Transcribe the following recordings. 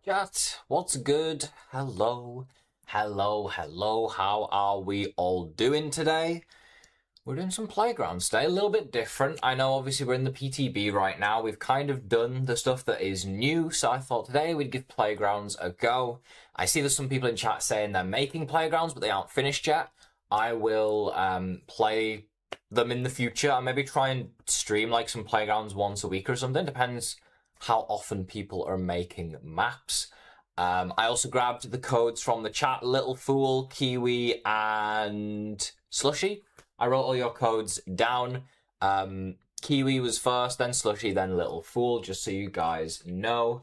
Chat, what's good? Hello, hello. How are we all doing today? We're doing some playgrounds today, a little bit different. I know obviously we're in the PTB right now. We've kind of done the stuff that is new, so I thought today we'd give playgrounds a go. I see there's some people in chat saying they're making playgrounds, but they aren't finished yet. I will play them in the future and maybe try and stream like some playgrounds once a week or something. Depends how often people are making maps. I also grabbed the codes from the chat, Little Fool, Kiwi, and Slushy. I wrote all your codes down. Kiwi was first, then Slushy, then Little Fool, just so you guys know.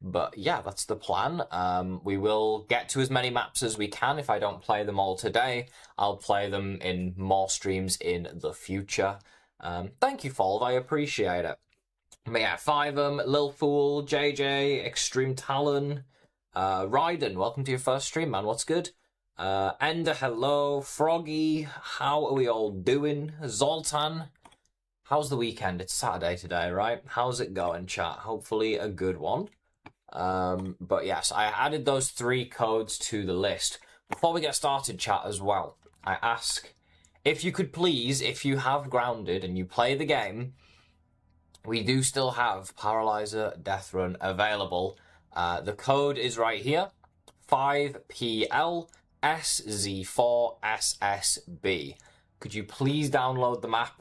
But yeah, that's the plan. We will get to as many maps as we can. If I don't play them all today, I'll play them in more streams in the future. Thank you, Fold. I appreciate it. But yeah, 5 of them. Lil Fool, JJ, Extreme Talon, Ryden, welcome to your first stream, man. What's good? Ender, hello. Froggy, how are we all doing? Zoltan, how's the weekend? It's Saturday today, right? How's it going, chat? Hopefully a good one. But yes, I added those 3 codes to the list. Before we get started, chat, as well, I ask if you could please, if you have grounded and you play the game, we do still have Paralyzer Death Run available. The code is right here, 5PLSZ4SSB. Could you please download the map,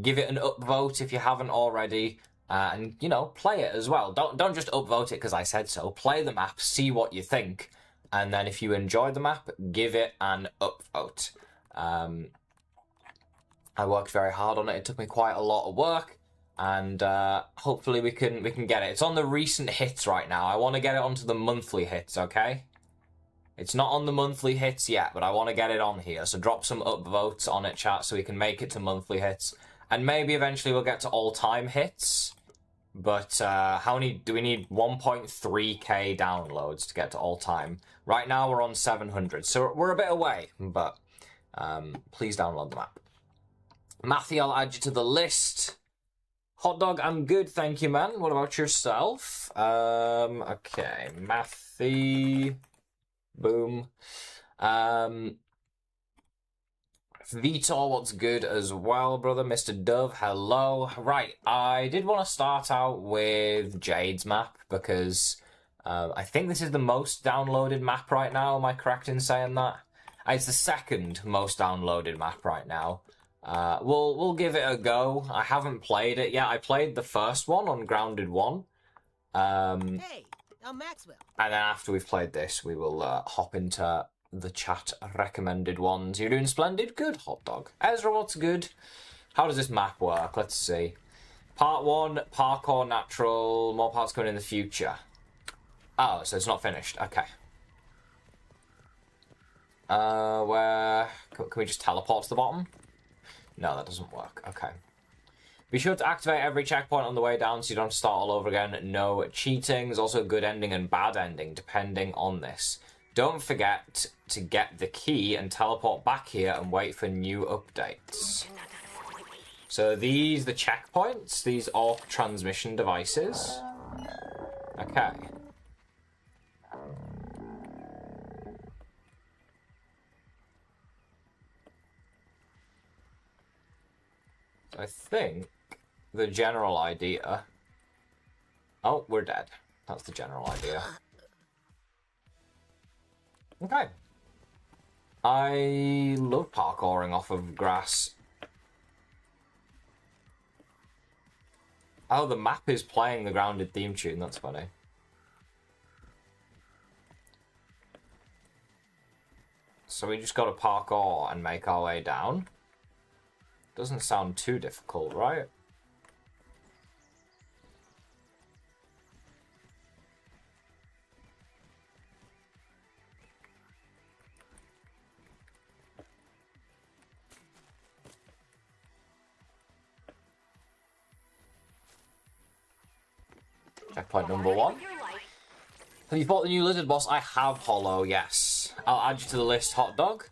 give it an upvote if you haven't already, and, you know, play it as well. Don't just upvote it because I said so. Play the map, see what you think, and then if you enjoy the map, give it an upvote. I worked very hard on it. It took me quite a lot of work, and hopefully we can get it. It's on the recent hits right now. I want to get it onto the monthly hits, okay? It's not on the monthly hits yet, but I want to get it on here. So drop some upvotes on it, chat, so we can make it to monthly hits. And maybe eventually we'll get to all-time hits. But how many do we need? 1.3k downloads to get to all-time. Right now we're on 700, so we're a bit away. But please download the map. Matthew, I'll add you to the list. Hot Dog, I'm good, thank you, man. What about yourself? Okay, Matthew. Boom. Vitor, what's good as well, brother? Mr. Dove, hello. Right, I did want to start out with Jade's map because I think this is the most downloaded map right now. Am I correct in saying that? It's the second most downloaded map right now. We'll give it a go. I haven't played it yet. I played the first one on Grounded 1. Hey, I'm Maxwell. And then after we've played this, we will hop into the chat recommended ones. You're doing splendid. Good, Hot Dog. Ezra, what's good? How does this map work? Let's see. Part 1, parkour natural. More parts coming in the future. Oh, so it's not finished. Okay. Where... Can we just teleport to the bottom? No, that doesn't work. Okay. Be sure to activate every checkpoint on the way down so you don't have to start all over again. No cheating. There's also a good ending and bad ending depending on this. Don't forget to get the key and teleport back here and wait for new updates. So these, the checkpoints, these Orc transmission devices. Okay. I think the general idea... Oh, we're dead. That's the general idea. Okay. I love parkouring off of grass. Oh, the map is playing the Grounded theme tune. That's funny. So we just got to parkour and make our way down. Doesn't sound too difficult, right? Checkpoint number 1. Have you bought the new lizard boss? I have, Hollow, yes. I'll add you to the list, Hot Dog.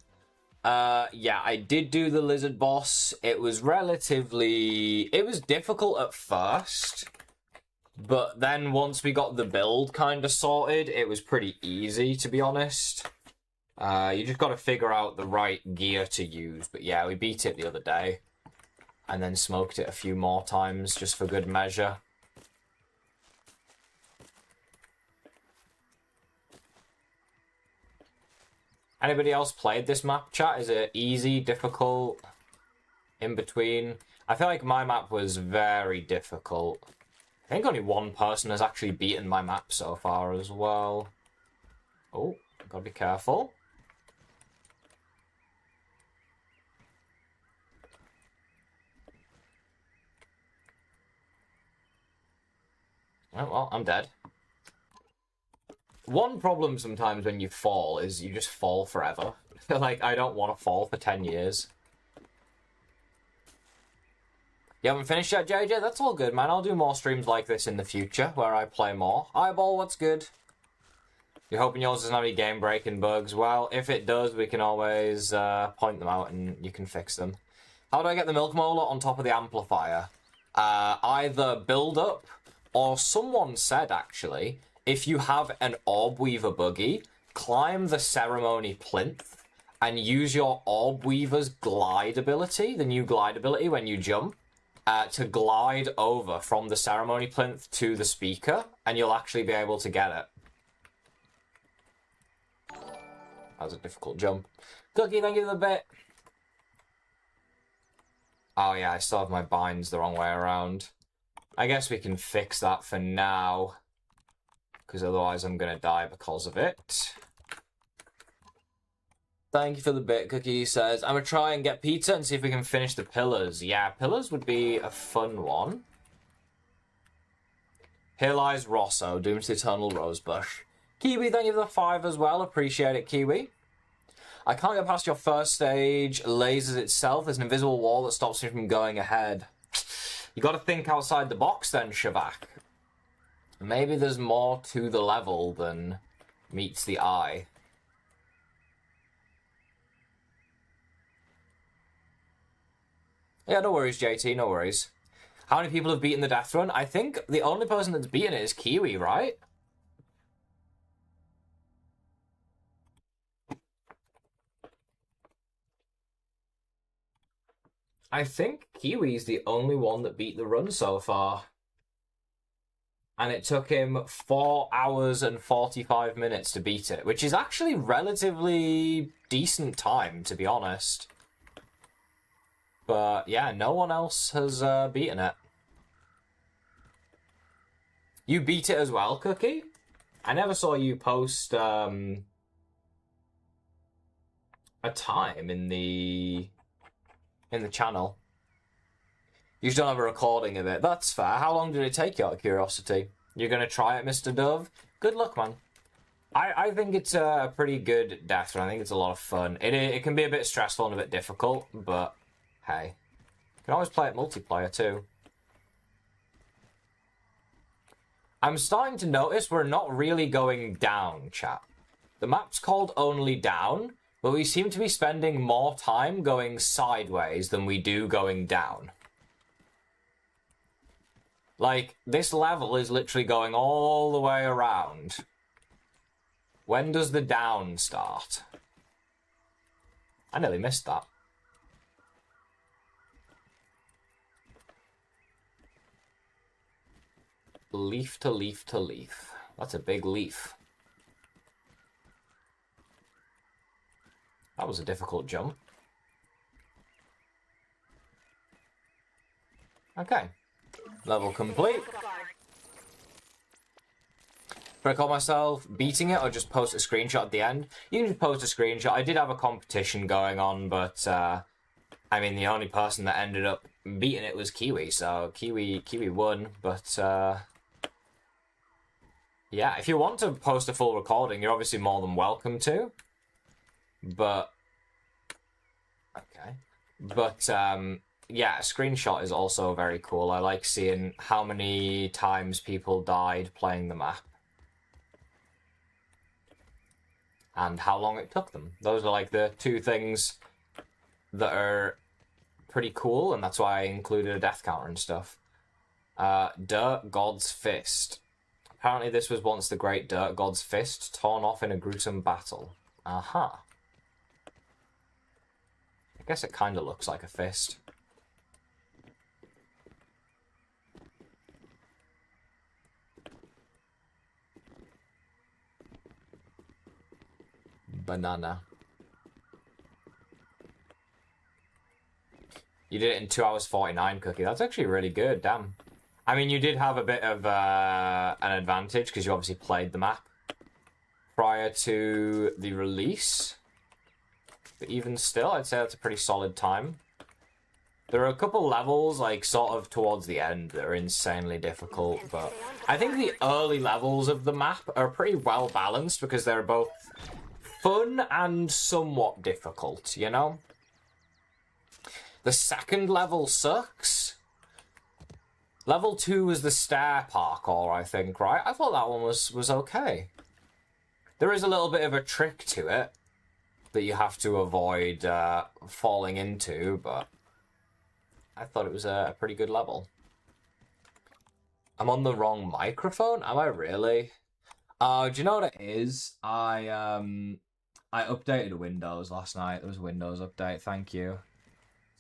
Yeah, I did do the lizard boss. It was difficult at first, but then once we got the build kind of sorted, it was pretty easy, to be honest. You just got to figure out the right gear to use. But yeah, we beat it the other day, and then smoked it a few more times just for good measure. Anybody else played this map, chat? Is it easy, difficult, in between? I feel like my map was very difficult. I think only one person has actually beaten my map so far as well. Oh, gotta be careful. Oh, well, I'm dead. One problem sometimes when you fall is you just fall forever. Like, I don't want to fall for 10 years. You haven't finished yet, JJ? That's all good, man. I'll do more streams like this in the future, where I play more. Eyeball, what's good? You're hoping yours doesn't have any game-breaking bugs? Well, if it does, we can always point them out and you can fix them. How do I get the milk molar on top of the amplifier? Either build up, or someone said, actually, if you have an Orb Weaver buggy, climb the ceremony plinth and use your Orb Weaver's glide ability, the new glide ability when you jump, to glide over from the ceremony plinth to the speaker, and you'll actually be able to get it. That was a difficult jump. Cookie, thank you for the bit. Oh yeah, I still have my binds the wrong way around. I guess we can fix that for now, because otherwise I'm going to die because of it. Thank you for the bit, Cookie says. I'm going to try and get pizza and see if we can finish the pillars. Yeah, pillars would be a fun one. Here lies Rosso, doomed to the eternal rosebush. Kiwi, thank you for the 5 as well. Appreciate it, Kiwi. I can't get past your first stage. Lasers itself. There's an invisible wall that stops me from going ahead. You got to think outside the box then, Shavak. Maybe there's more to the level than meets the eye. Yeah, no worries, JT, no worries. How many people have beaten the death run? I think the only person that's beaten it is Kiwi, right? I think Kiwi's the only one that beat the run so far. And it took him 4 hours and 45 minutes to beat it, which is actually relatively decent time, to be honest. But yeah, no one else has beaten it. You beat it as well, Cookie? I never saw you post a time in the channel. You just don't have a recording of it. That's fair. How long did it take you, out of curiosity? You're going to try it, Mr. Dove? Good luck, man. I think it's a pretty good death run. I think it's a lot of fun. It can be a bit stressful and a bit difficult, but hey. You can always play it multiplayer, too. I'm starting to notice we're not really going down, chat. The map's called Only Down, but we seem to be spending more time going sideways than we do going down. Like, this level is literally going all the way around. When does the down start? I nearly missed that. Leaf to leaf to leaf. That's a big leaf. That was a difficult jump. Okay. Level complete. Should I call myself beating it or just post a screenshot at the end? You can just post a screenshot. I did have a competition going on, but I mean, the only person that ended up beating it was Kiwi, so Kiwi won, but yeah, if you want to post a full recording, you're obviously more than welcome to. But okay. But yeah, a screenshot is also very cool. I like seeing how many times people died playing the map. And how long it took them. Those are like the two things that are pretty cool, and that's why I included a death counter and stuff. Dirt God's Fist. Apparently this was once the great Dirt God's Fist, torn off in a gruesome battle. Aha. I guess it kind of looks like a fist. Banana. You did it in 2 hours 49, Cookie. That's actually really good, damn. I mean, you did have a bit of an advantage because you obviously played the map prior to the release. But even still, I'd say that's a pretty solid time. There are a couple levels, like, sort of towards the end that are insanely difficult, but I think the early levels of the map are pretty well balanced because they're both fun and somewhat difficult, you know? The second level sucks. Level 2 was the stair parkour, I think, right? I thought that one was okay. There is a little bit of a trick to it that you have to avoid falling into, but I thought it was a pretty good level. I'm on the wrong microphone? Am I really? Do you know what it is? I updated Windows last night. There was a Windows update, thank you.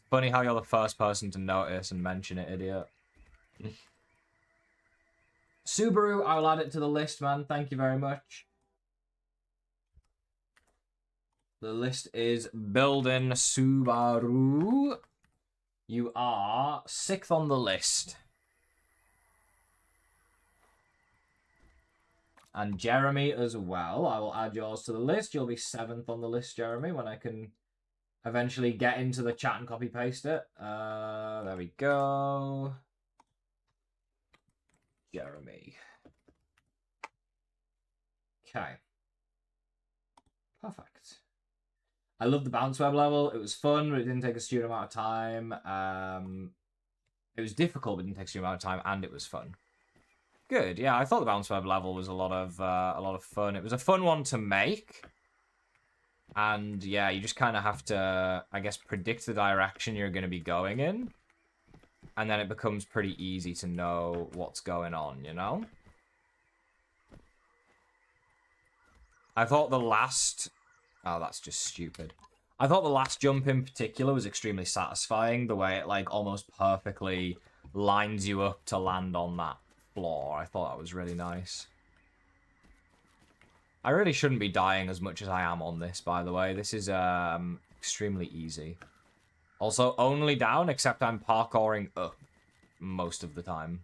Funny how you're the first person to notice and mention it, idiot. Subaru, I'll add it to the list, man. Thank you very much. The list is building Subaru. You are 6th on the list. And Jeremy as well. I will add yours to the list. You'll be 7th on the list, Jeremy, when I can eventually get into the chat and copy paste it. There we go. Jeremy. Okay. Perfect. I love the bounce web level. It was fun, but it didn't take a stupid amount of time. It was difficult, but it didn't take a stupid amount of time, and it was fun. Good, yeah. I thought the bounce web level was a lot of fun. It was a fun one to make, and yeah, you just kind of have to, I guess, predict the direction you're going to be going in, and then it becomes pretty easy to know what's going on, you know? I thought the last... Oh, that's just stupid. I thought the last jump in particular was extremely satisfying, the way it, like, almost perfectly lines you up to land on that floor. I thought that was really nice. I really shouldn't be dying as much as I am on this, by the way. This is extremely easy. Also, only down, except I'm parkouring up most of the time.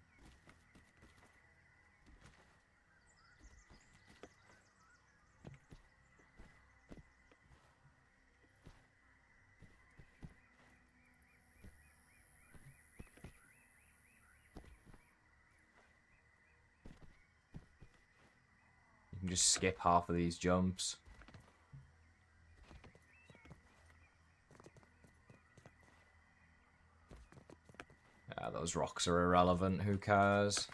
You can just skip half of these jumps. Yeah, those rocks are irrelevant. Who cares?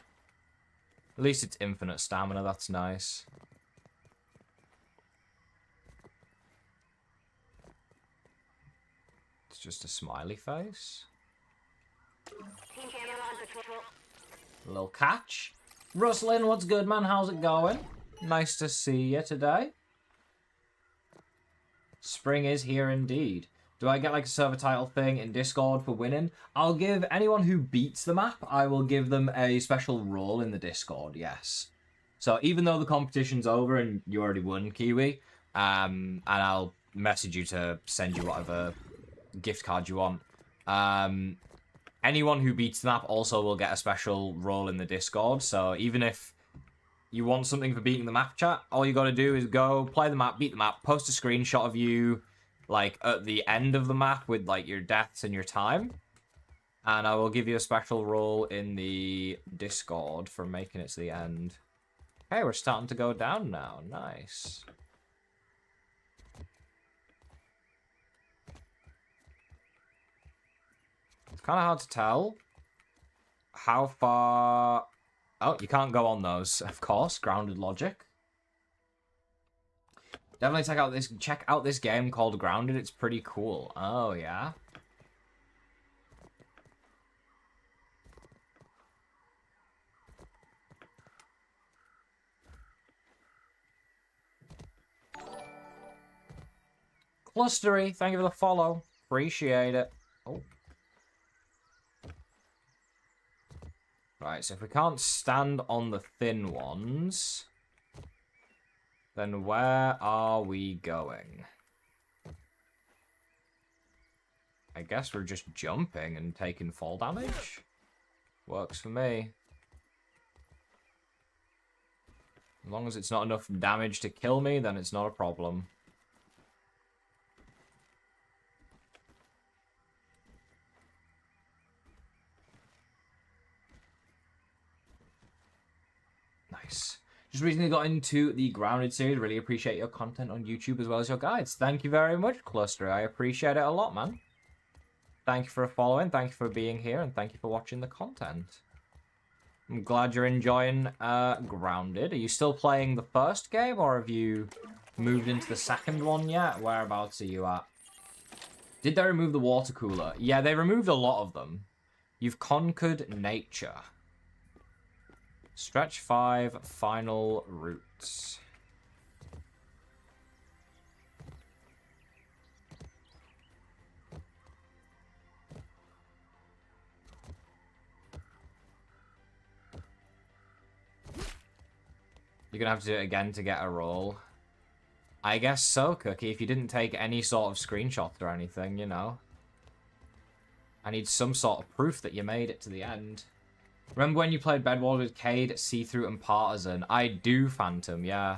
At least it's infinite stamina. That's nice. It's just a smiley face. A little catch. Rustlin, what's good, man? How's it going? Nice to see you today. Spring is here indeed. Do I get like a server title thing in Discord for winning? I'll give anyone who beats the map, I will give them a special role in the Discord, yes. So even though the competition's over and you already won, Kiwi, and I'll message you to send you whatever gift card you want, anyone who beats the map also will get a special role in the Discord. So even if you want something for beating the map, chat, all you got to do is go play the map, beat the map, post a screenshot of you like at the end of the map with like your deaths and your time, and I will give you a special role in the Discord for making it to the end. Hey, we're starting to go down now. Nice. It's kind of hard to tell how far... Oh, you can't go on those, of course. Grounded logic. Definitely check out this game called Grounded. It's pretty cool. Oh, yeah? Clustery, thank you for the follow. Appreciate it. Oh. Right, so if we can't stand on the thin ones, then where are we going? I guess we're just jumping and taking fall damage. Works for me. As long as it's not enough damage to kill me, then it's not a problem. Nice. Just recently got into the Grounded series. Really appreciate your content on YouTube as well as your guides. Thank you very much, Cluster. I appreciate it a lot, man. Thank you for following, thank you for being here, and thank you for watching the content. I'm glad you're enjoying Grounded. Are you still playing the first game, or have you moved into the second one yet? Whereabouts are you at? Did they remove the water cooler? Yeah, they removed a lot of them. You've conquered nature. Stretch 5, final routes. You're going to have to do it again to get a roll. I guess so, Cookie, if you didn't take any sort of screenshots or anything, you know. I need some sort of proof that you made it to the end. Remember when you played Bedwars with Cade, See-Through, and Partisan? I do, Phantom, yeah.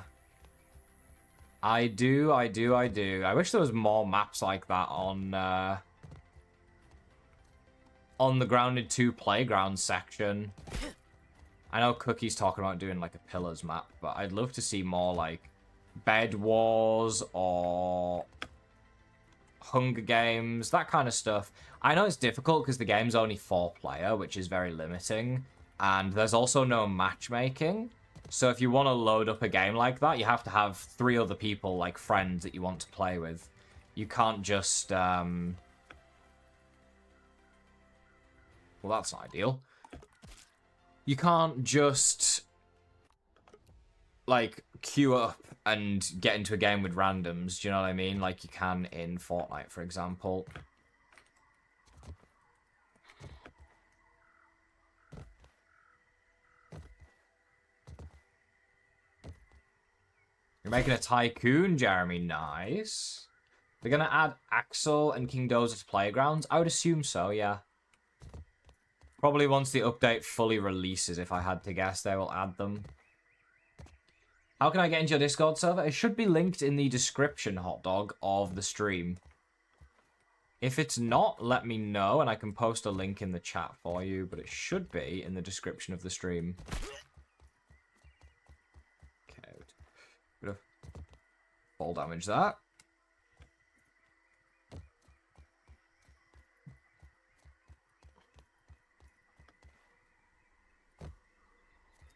I do. I wish there was more maps like that on the Grounded 2 Playground section. I know Cookie's talking about doing like a Pillars map, but I'd love to see more like Bed Wars or Hunger Games, that kind of stuff. I know it's difficult because the game's only 4-player, which is very limiting, and there's also no matchmaking. So if you want to load up a game like that, you have to have 3 other people, like friends, that you want to play with. You can't just, well, that's not ideal. You can't just, like, queue up and get into a game with randoms, do you know what I mean? Like you can in Fortnite, for example. You're making a tycoon, Jeremy. Nice. They're going to add Axel and King Dozer to Playgrounds? I would assume so, yeah. Probably once the update fully releases, if I had to guess, they will add them. How can I get into your Discord server? It should be linked in the description, Hot Dog, of the stream. If it's not, let me know, and I can post a link in the chat for you, but it should be in the description of the stream. Okay. Bit of fall damage that.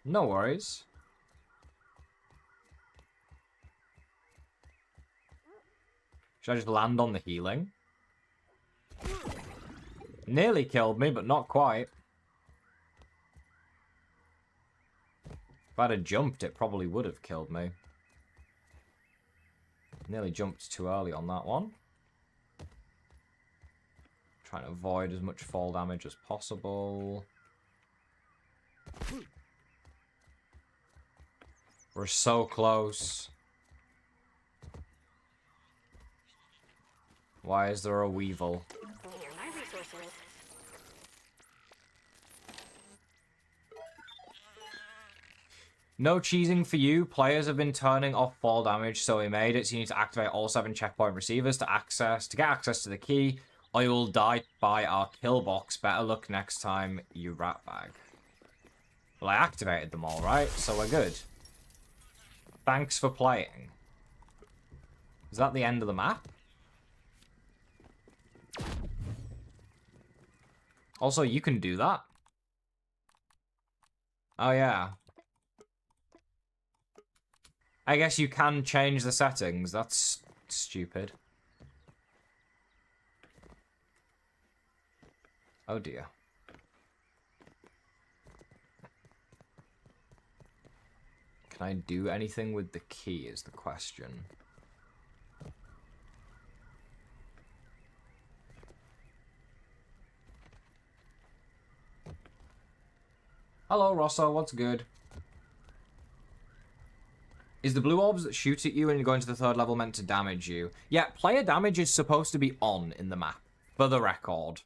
No worries. Should I just land on the healing? Nearly killed me, but not quite. If I'd have jumped, it probably would have killed me. Nearly jumped too early on that one. Trying to avoid as much fall damage as possible. We're so close. Why is there a Weevil? No cheesing for you. Players have been turning off fall damage, so we made it. So you need to activate all 7 checkpoint receivers to get access to the key, or you will die by our kill box. Better luck next time, you rat bag. Well, I activated them all, right? So we're good. Thanks for playing. Is that the end of the map? Also, you can do that. Oh, yeah. I guess you can change the settings. That's stupid. Oh dear. Can I do anything with the key is the question. Hello, Rosso. What's good? Is the blue orbs that shoot at you when you go into the third level meant to damage you? Yeah, player damage is supposed to be on in the map, for the record.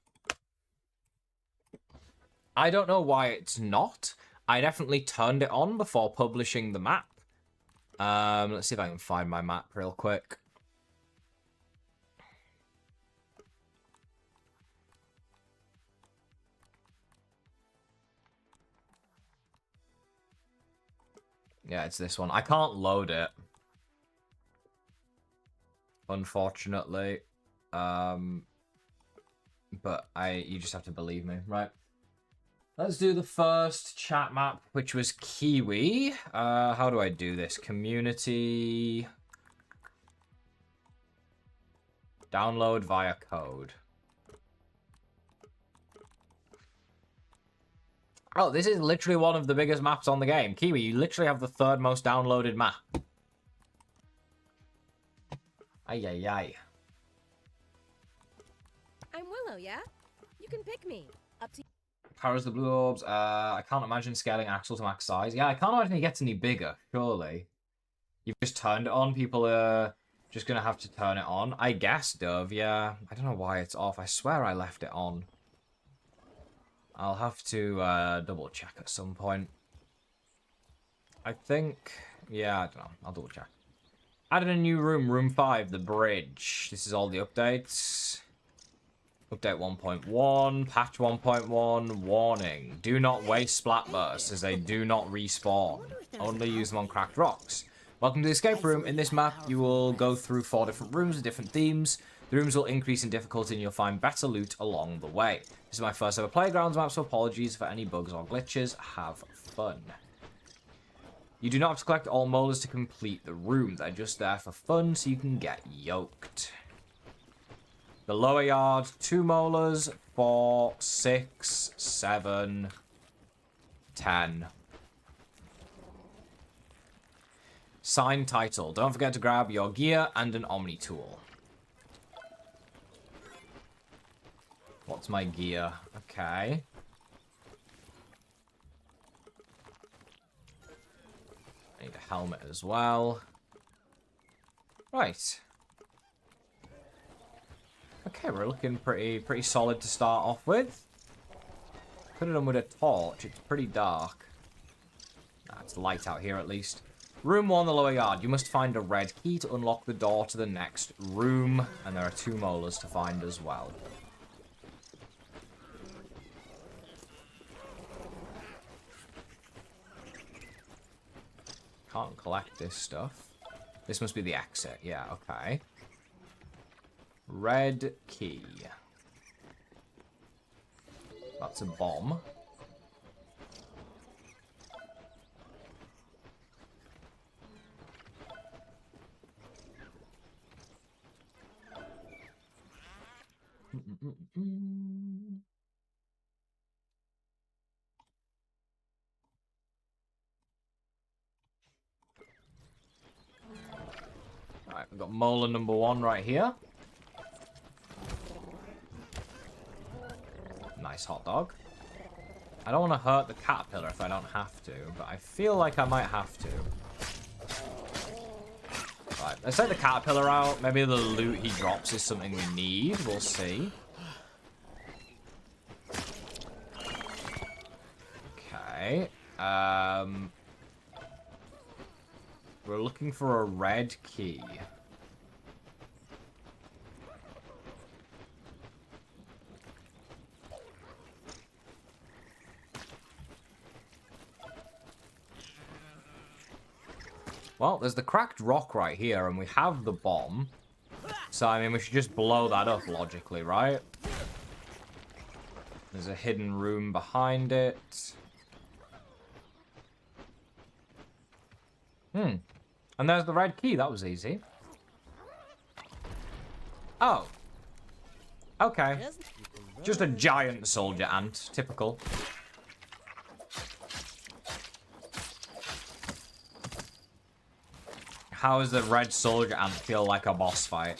I don't know why it's not. I definitely turned it on before publishing the map. Let's see if I can find my map real quick. Yeah, it's this one. I can't load it. Unfortunately. But you just have to believe me, right? Let's do the first chat map, which was Kiwi. How do I do this? Community. Download via code. Oh, this is literally one of the biggest maps on the game. Kiwi, you literally have the third most downloaded map. Ay, ay, ay. I'm Willow, yeah? You can pick me. Up to you. Powers the blue orbs. I can't imagine scaling Axel to max size. Yeah, I can't imagine he gets any bigger, surely. You've just turned it on. People are just going to have to turn it on. I guess, Dove, yeah. I don't know why it's off. I swear I left it on. I'll have to double check at some point. I think... Yeah, I don't know. I'll double check. Added a new room, room 5, the bridge. This is all the updates. Update 1.1, patch 1.1, warning. Do not waste splat bursts as they do not respawn. Only use them on cracked rocks. Welcome to the escape room. In this map, you will go through 4 different rooms with different themes. The rooms will increase in difficulty and you'll find better loot along the way. This is my first ever Playgrounds map, so apologies for any bugs or glitches. Have fun. You do not have to collect all molars to complete the room. They're just there for fun so you can get yoked. The lower yard, 2 molars, 4, 6, 7, 10. Sign title. Don't forget to grab your gear and an Omni tool. What's my gear? Okay. I need a helmet as well. Right. Okay, we're looking pretty solid to start off with. Could have done with a torch. It's pretty dark. Nah, it's light out here at least. Room 1, the lower yard. You must find a red key to unlock the door to the next room. And there are 2 molars to find as well. Can't collect this stuff. This must be the exit. Yeah, okay. Red key. That's a bomb. Alright, we've got molar number 1 right here. Nice hot dog. I don't want to hurt the caterpillar if I don't have to, but I feel like I might have to. Right, let's take the caterpillar out. Maybe the loot he drops is something we need. We'll see. Okay. We're looking for a red key. Well, there's the cracked rock right here, and we have the bomb. So, I mean, we should just blow that up logically, right? There's a hidden room behind it. And there's the red key. That was easy. Oh. Okay. Just a giant soldier ant. Typical. How does the red soldier ant feel like a boss fight?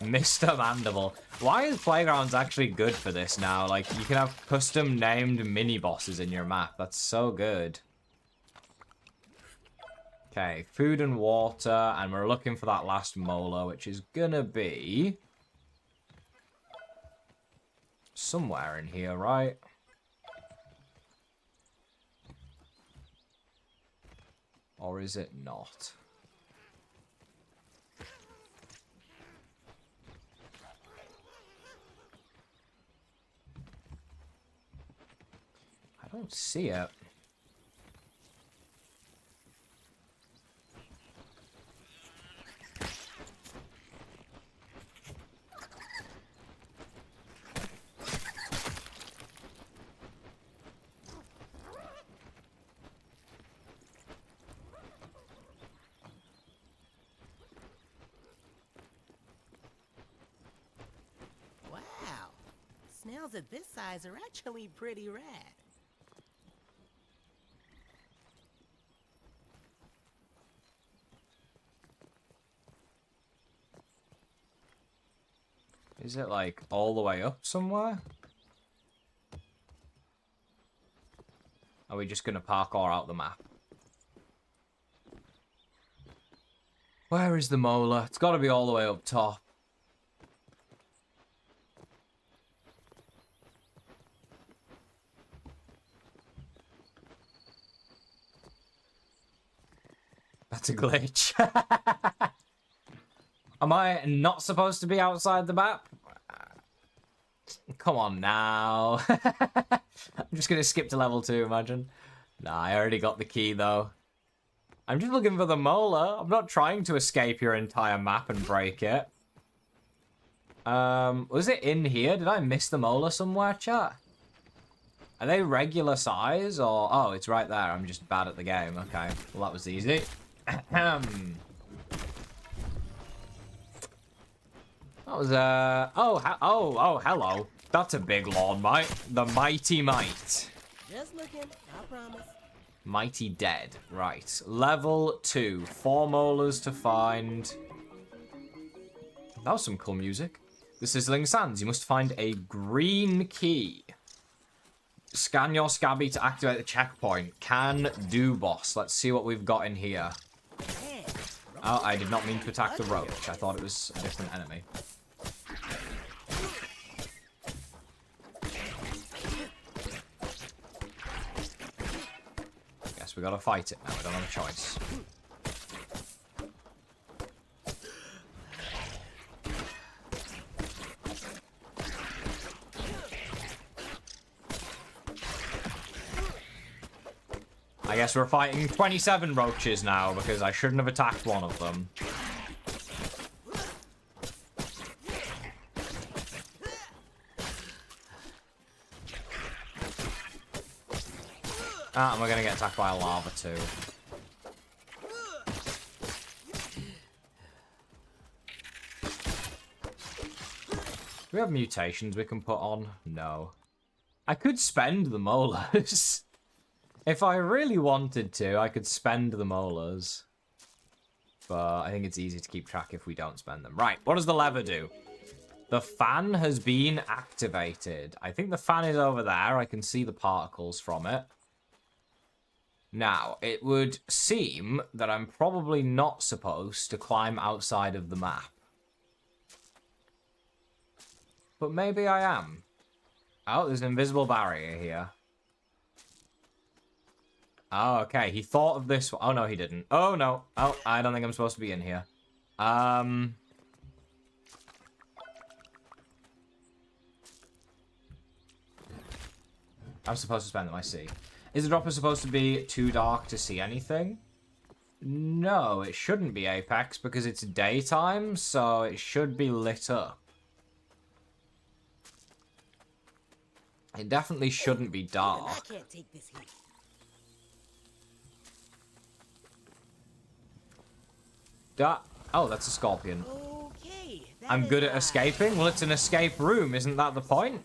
Mr. Mandible. Why is Playgrounds actually good for this now? Like, you can have custom named mini-bosses in your map. That's so good. Okay, food and water, and we're looking for that last molar, which is gonna be somewhere in here, right? Or is it not? I don't see it. Wow. Snails at this size are actually pretty rad. Is it, like, all the way up somewhere? Are we just gonna parkour out the map? Where is the molar? It's gotta be all the way up top. That's a glitch. Am I not supposed to be outside the map? Come on now. I'm just gonna skip to level 2, imagine. Nah, I already got the key, though. I'm just looking for the molar. I'm not trying to escape your entire map and break it. Was it in here? Did I miss the molar somewhere, chat? Are they regular size, or... Oh, it's right there. I'm just bad at the game. Okay, well, that was easy. That was, oh, hello. That's a big lawn, mate. The Mighty Might. Just looking, I promise. Mighty Dead. Right. Level 2. 4 molars to find. That was some cool music. The Sizzling Sands. You must find a green key. Scan your Scabby to activate the checkpoint. Can do, boss. Let's see what we've got in here. Oh, I did not mean to attack the roach. I thought it was a different enemy. Guess we gotta fight it now. We don't have a choice. I guess we're fighting 27 roaches now because I shouldn't have attacked one of them. Ah, and we're gonna get attacked by a lava too. Do we have mutations we can put on? No. I could spend the molars. If I really wanted to, I could spend the molars. But I think it's easy to keep track if we don't spend them. Right, what does the lever do? The fan has been activated. I think the fan is over there. I can see the particles from it. Now, it would seem that I'm probably not supposed to climb outside of the map. But maybe I am. Oh, there's an invisible barrier here. Oh, okay. He thought of this. Oh, no, he didn't. Oh, no. Oh, I don't think I'm supposed to be in here. I'm supposed to spend them, I see. Is the dropper supposed to be too dark to see anything? No, it shouldn't be, Apex, because it's daytime, so it should be lit up. It definitely shouldn't be dark. I can't take this heat. Oh, that's a scorpion. Okay. I'm good at escaping? Well, it's an escape room. Isn't that the point?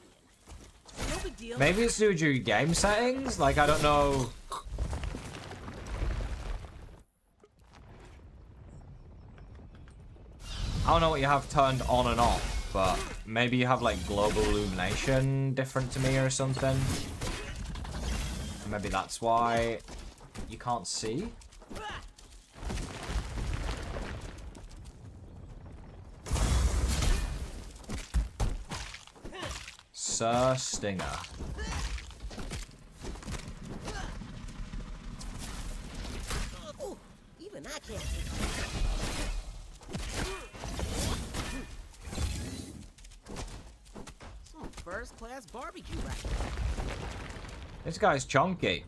No big deal. Maybe it's due to your game settings? Like, I don't know. I don't know what you have turned on and off, but maybe you have, like, global illumination different to me or something. Maybe that's why you can't see. Sir Stinger. Oh, even I can't. Some first-class barbecue right there. This guy's chunky.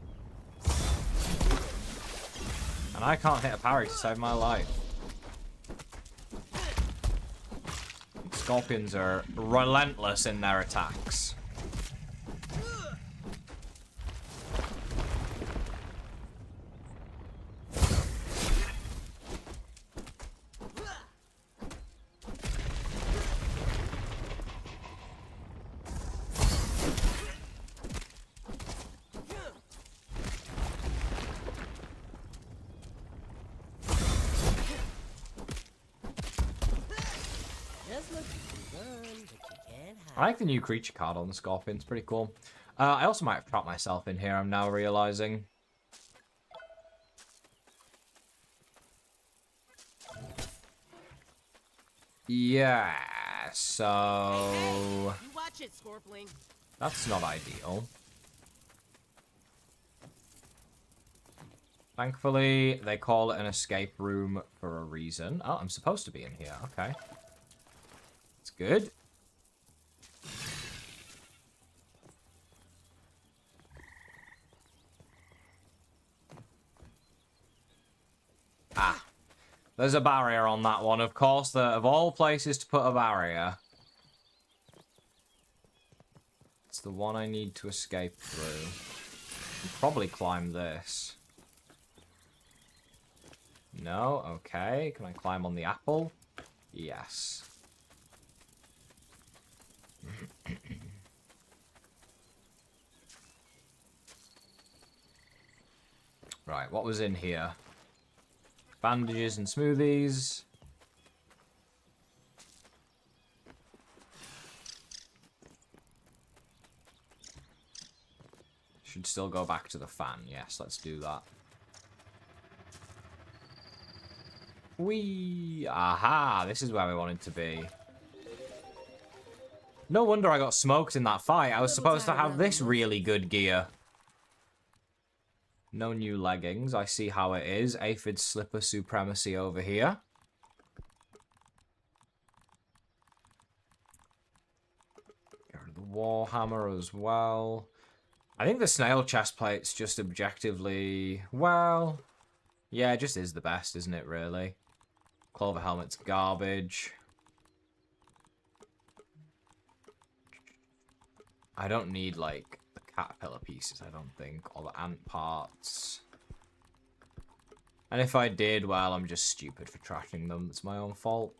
And I can't hit a parry to save my life. Scorpions are relentless in their attacks. I like the new creature card on the Scorpion. It's pretty cool. I also might have trapped myself in here, I'm now realizing. Yeah, so... You watch it, Scorpling. That's not ideal. Thankfully, they call it an escape room for a reason. Oh, I'm supposed to be in here. Okay. That's good. Ah. There's a barrier on that one. Of course, of all places to put a barrier. It's the one I need to escape through. I'll probably climb this. No? Okay. Can I climb on the apple? Yes. Right, what was in here? Bandages and smoothies. Should still go back to the fan. Yes, let's do that. Whee! Aha! This is where we wanted to be. No wonder I got smoked in that fight. I was supposed to have this really good gear. No new leggings. I see how it is. Aphid slipper supremacy over here. Get rid of the warhammer as well. I think the snail chestplate's just objectively... Well... Yeah, it just is the best, isn't it, really? Clover helmet's garbage. I don't need, like, the caterpillar pieces, I don't think. Or the ant parts. And if I did, well, I'm just stupid for trashing them. It's my own fault.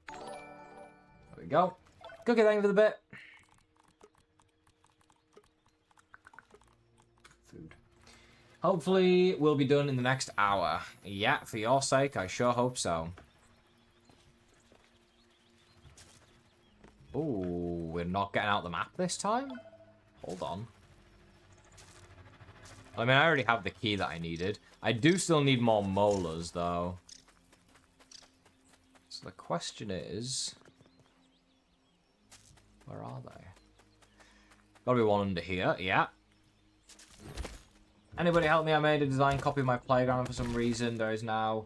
There we go. Cookie, thank you for the bit. Food. Hopefully, we'll be done in the next hour. Yeah, for your sake, I sure hope so. Ooh, we're not getting out the map this time? Hold on. I mean, I already have the key that I needed. I do still need more molars, though. So the question is... Where are they? Gotta be one under here, yeah. Anybody help me? I made a design copy of my playground and for some reason. There is now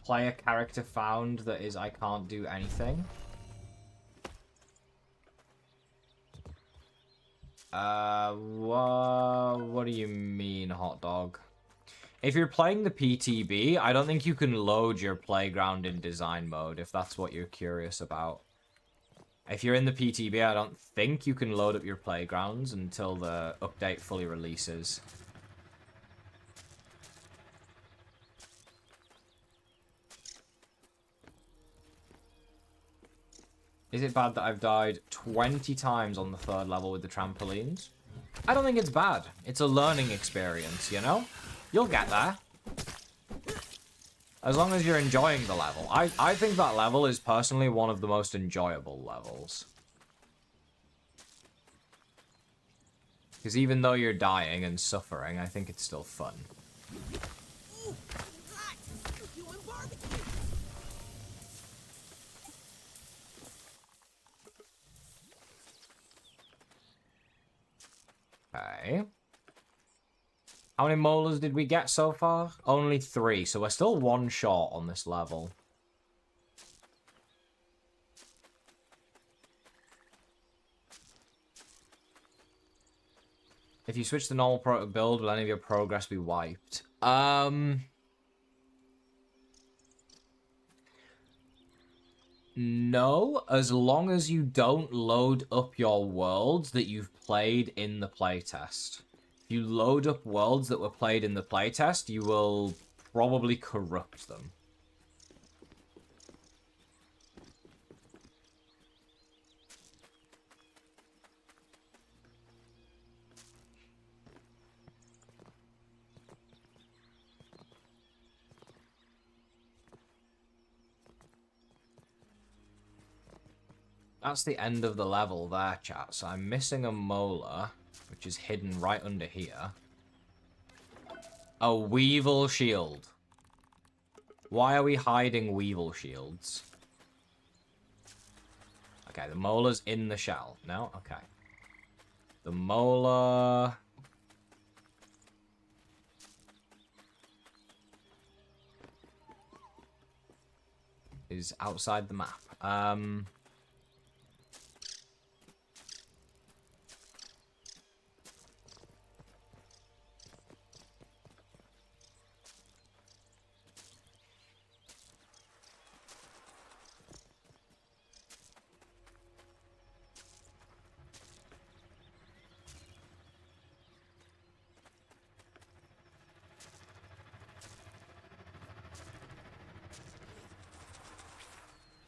player character found that is I can't do anything. What do you mean, hot dog? If you're playing the PTB, I don't think you can load your playground in design mode, if that's what you're curious about. If you're in the PTB, I don't think you can load up your playgrounds until the update fully releases. Is it bad that I've died 20 times on the 3rd level with the trampolines? I don't think it's bad. It's a learning experience, you know? You'll get there. As long as you're enjoying the level. I think that level is personally one of the most enjoyable levels. Because even though you're dying and suffering, I think it's still fun. Ooh, hot. You're doing barbecue. Okay. How many molars did we get so far? Only 3, so we're still 1 short on this level. If you switch to normal build, will any of your progress be wiped? No, as long as you don't load up your worlds that you've played in the playtest. If you load up worlds that were played in the playtest, you will probably corrupt them. That's the end of the level there, chat. So I'm missing a molar, which is hidden right under here. A Weevil shield. Why are we hiding Weevil shields? Okay, the molar's in the shell. No? Okay. The molar... is outside the map.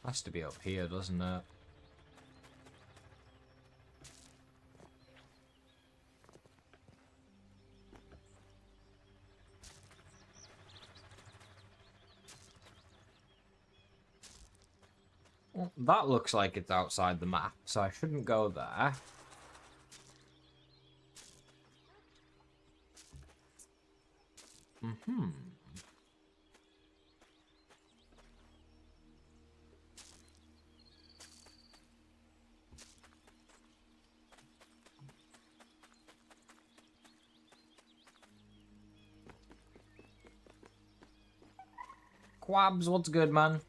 Has to be up here, doesn't it? Well, that looks like it's outside the map, so I shouldn't go there. Quabs, what's good, man?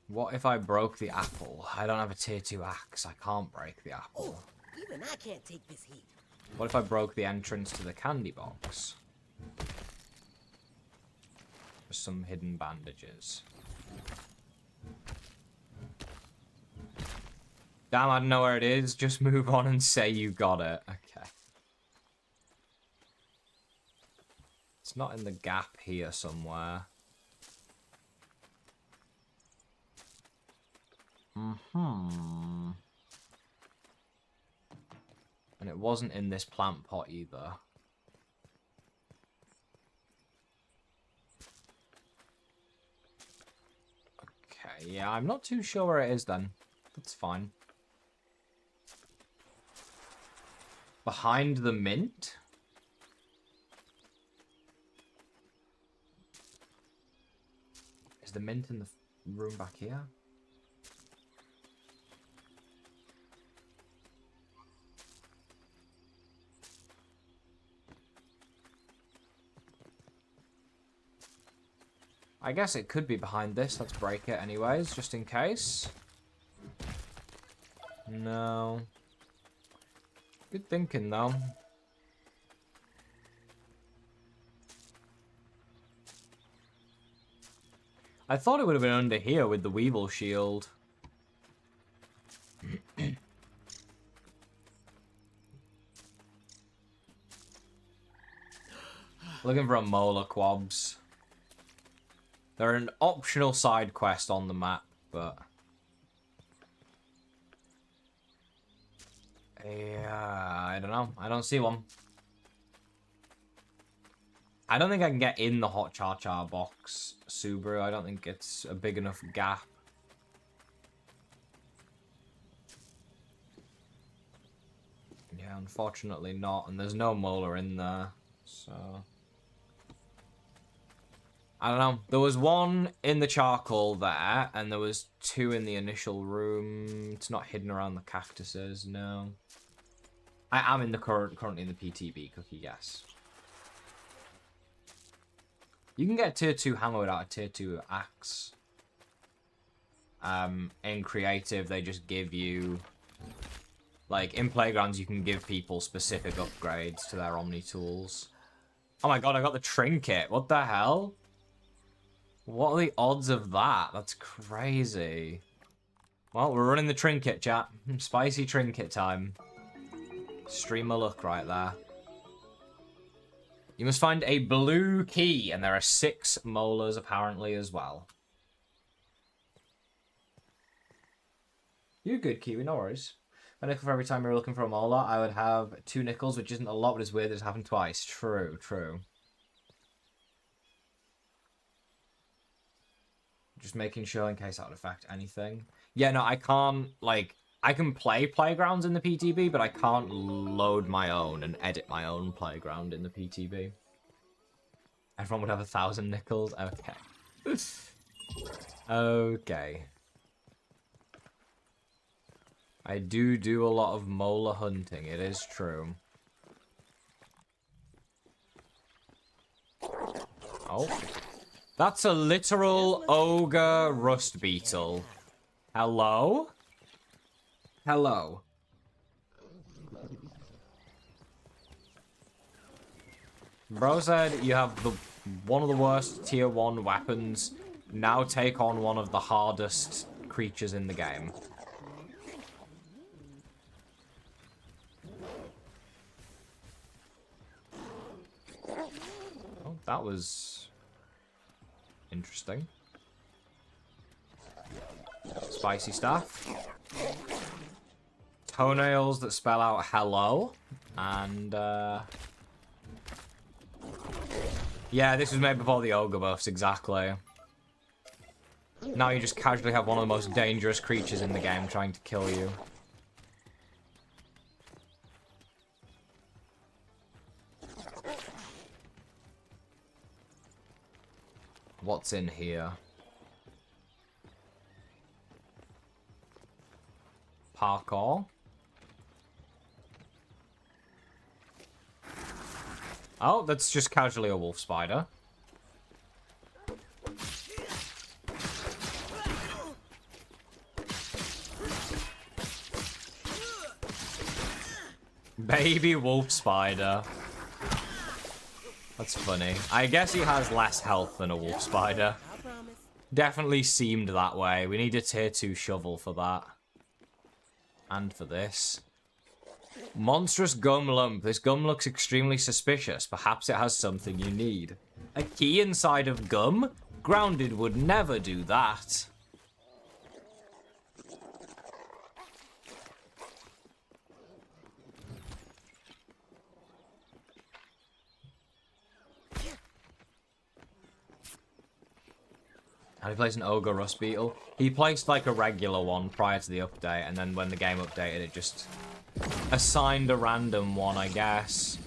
What if I broke the apple? I don't have a tier 2 axe. I can't break the apple. Oh, even I can't take this heat. What if I broke the entrance to the candy box? Some hidden bandages. Damn, I don't know where it is. Just move on and say you got it. Okay. It's not in the gap here somewhere. And it wasn't in this plant pot either. Okay, yeah, I'm not too sure where it is then. That's fine. Behind the mint? Is the mint in the room back here? I guess it could be behind this. Let's break it anyways, just in case. No. Good thinking, though. I thought it would have been under here with the Weevil shield. Looking for a molar quabs. They're an optional side quest on the map, but... yeah, I don't know. I don't see one. I don't think I can get in the Hot Char Char box, Subaru. I don't think it's a big enough gap. Yeah, unfortunately not. And there's no molar in there, so... I don't know. There was one in the charcoal there, and there was two in the initial room. It's not hidden around the cactuses, no. I am in the currently in the PTB cookie, yes. You can get tier 2 hammer without a tier 2 axe. In creative, they just give you... like, in Playgrounds, you can give people specific upgrades to their Omni tools. Oh my god, I got the trinket. What the hell? What are the odds of that? That's crazy. Well, we're running the trinket, chat. Spicy trinket time. Streamer luck right there. You must find a blue key, and there are 6 molars apparently as well. You're good, Kiwi, no worries. A nickel for every time you're looking for a molar. I would have 2 nickels, which isn't a lot, but it's weird that it's happened twice. True, true. Just making sure in case that would affect anything. Yeah, no, I can't, like, I can play Playgrounds in the PTB, but I can't load my own and edit my own Playground in the PTB. Everyone would have 1,000 nickels? Okay. Okay. I do a lot of molar hunting, it is true. Oh. That's a literal ogre rust beetle. Hello? Hello. Bro said you have one of the worst tier 1 weapons. Now take on one of the hardest creatures in the game. Oh, that was... interesting. Spicy stuff. Toenails that spell out hello. And, yeah, this was made before the ogre buffs, exactly. Now you just casually have one of the most dangerous creatures in the game trying to kill you. What's in here? Parkour. Oh, that's just casually a wolf spider. Baby wolf spider. That's funny. I guess he has less health than a wolf spider. Definitely seemed that way. We need a tier 2 shovel for that. And for this. Monstrous gum lump. This gum looks extremely suspicious. Perhaps it has something you need. A key inside of gum? Grounded would never do that. How do you place an ogre rust beetle? He placed like a regular one prior to the update, and then when the game updated, it just assigned a random one, I guess.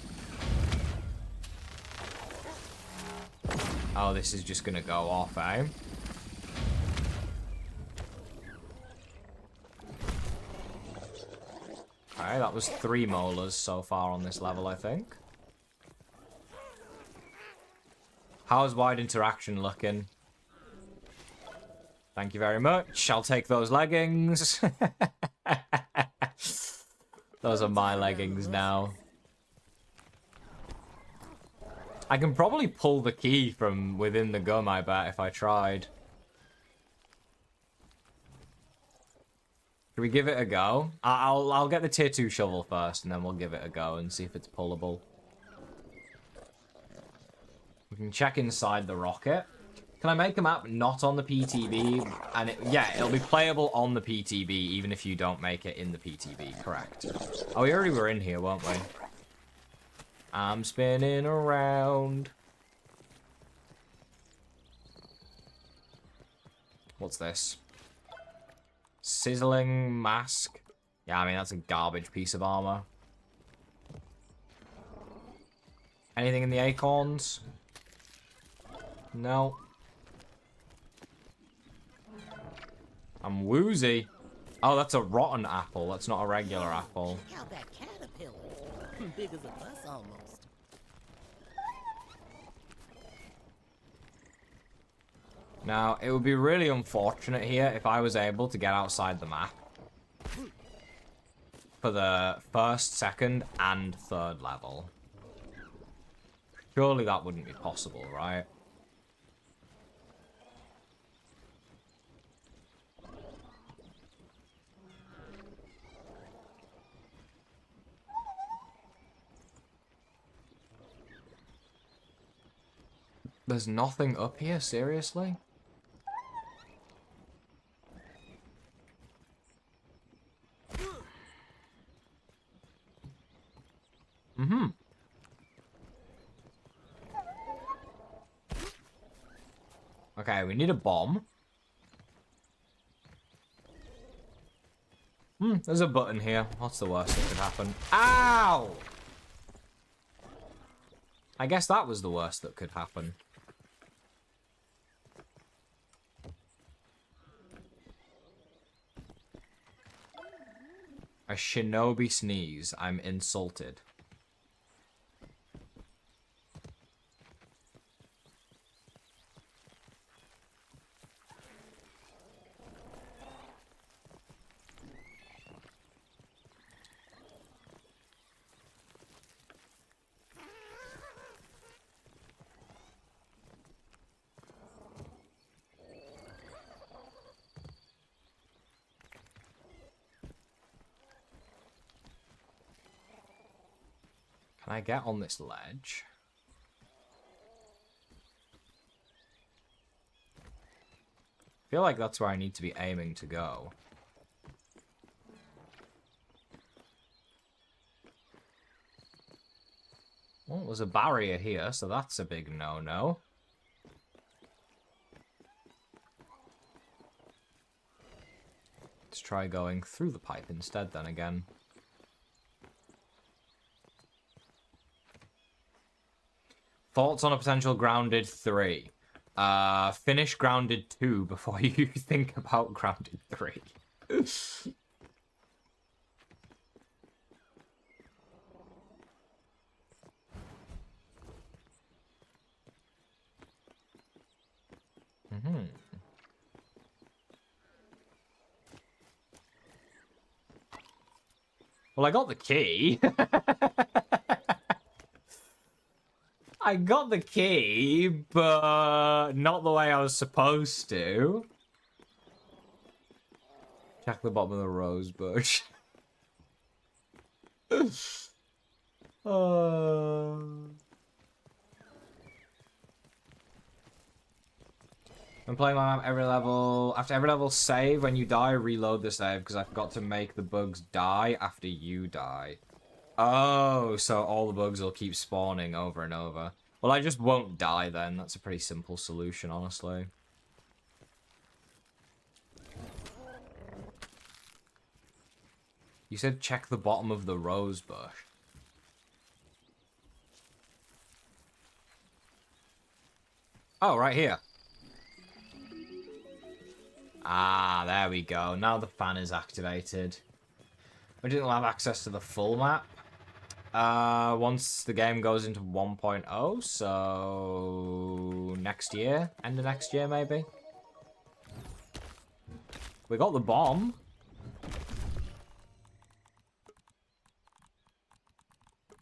Oh, this is just gonna go off, eh? Okay, that was 3 molars so far on this level, I think. How's wide interaction looking? Thank you very much. I'll take those leggings. Those are my leggings now. I can probably pull the key from within the gum, I bet, if I tried. Can we give it a go? I'll get the tier 2 shovel first, and then we'll give it a go and see if it's pullable. We can check inside the rocket. Can I make a map not on the PTB? And yeah, it'll be playable on the PTB, even if you don't make it in the PTB, correct. Oh, we already were in here, weren't we? I'm spinning around. What's this? Sizzling mask. Yeah, I mean, that's a garbage piece of armor. Anything in the acorns? No. I'm woozy. Oh, that's a rotten apple. That's not a regular apple. Check out that caterpillar. Big as a bus almost. Now, it would be really unfortunate here if I was able to get outside the map for the first, second, and third level. Surely that wouldn't be possible, right? There's nothing up here, seriously? Mm-hmm. Okay, we need a bomb. There's a button here. What's the worst that could happen? Ow! I guess that was the worst that could happen. A shinobi sneeze. I'm insulted. Can I get on this ledge? I feel like that's where I need to be aiming to go. Well, there's a barrier here, so that's a big no-no. Let's try going through the pipe instead then again. Thoughts on a potential Grounded 3? Finish Grounded 2 before you think about Grounded 3. Well, I got the key. I got the key, but not the way I was supposed to. Check the bottom of the rose bush. I'm playing my map every level. After every level save, when you die, reload the save, because I forgot to make the bugs die after you die. Oh, so all the bugs will keep spawning over and over. Well, I just won't die then. That's a pretty simple solution, honestly. You said check the bottom of the rose bush. Oh, right here. Ah, there we go. Now the fan is activated. We didn't have access to the full map. Once the game goes into 1.0, so next year, end of next year maybe. We got the bomb.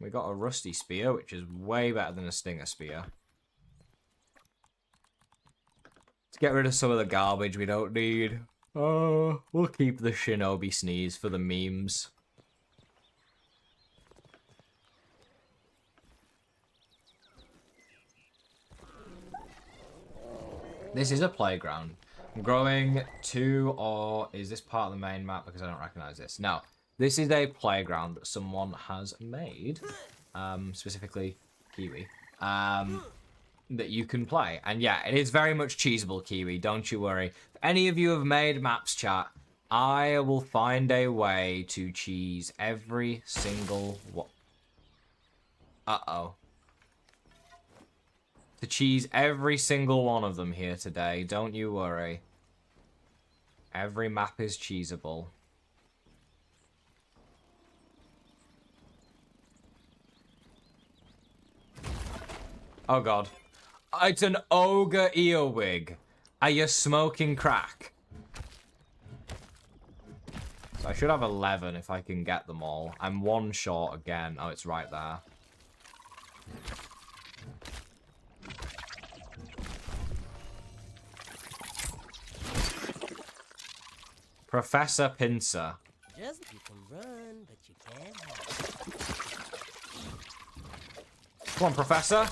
We got a rusty spear, which is way better than a stinger spear. Let's get rid of some of the garbage we don't need. Oh, we'll keep the shinobi sneeze for the memes. This is a playground. I'm growing to, or is this part of the main map? Because I don't recognize this. No, this is a playground that someone has made, specifically Kiwi, that you can play. And yeah, it is very much cheesable, Kiwi. Don't you worry. If any of you have made maps, chat, I will find a way to cheese every single one. Uh-oh. To cheese every single one of them here today. Don't you worry. Every map is cheesable. Oh god. It's an ogre earwig. Are you smoking crack? So I should have 11 if I can get them all. I'm one short again. Oh, it's right there. Professor Pincer. Just you can run, but you can't hide. Come on, Professor.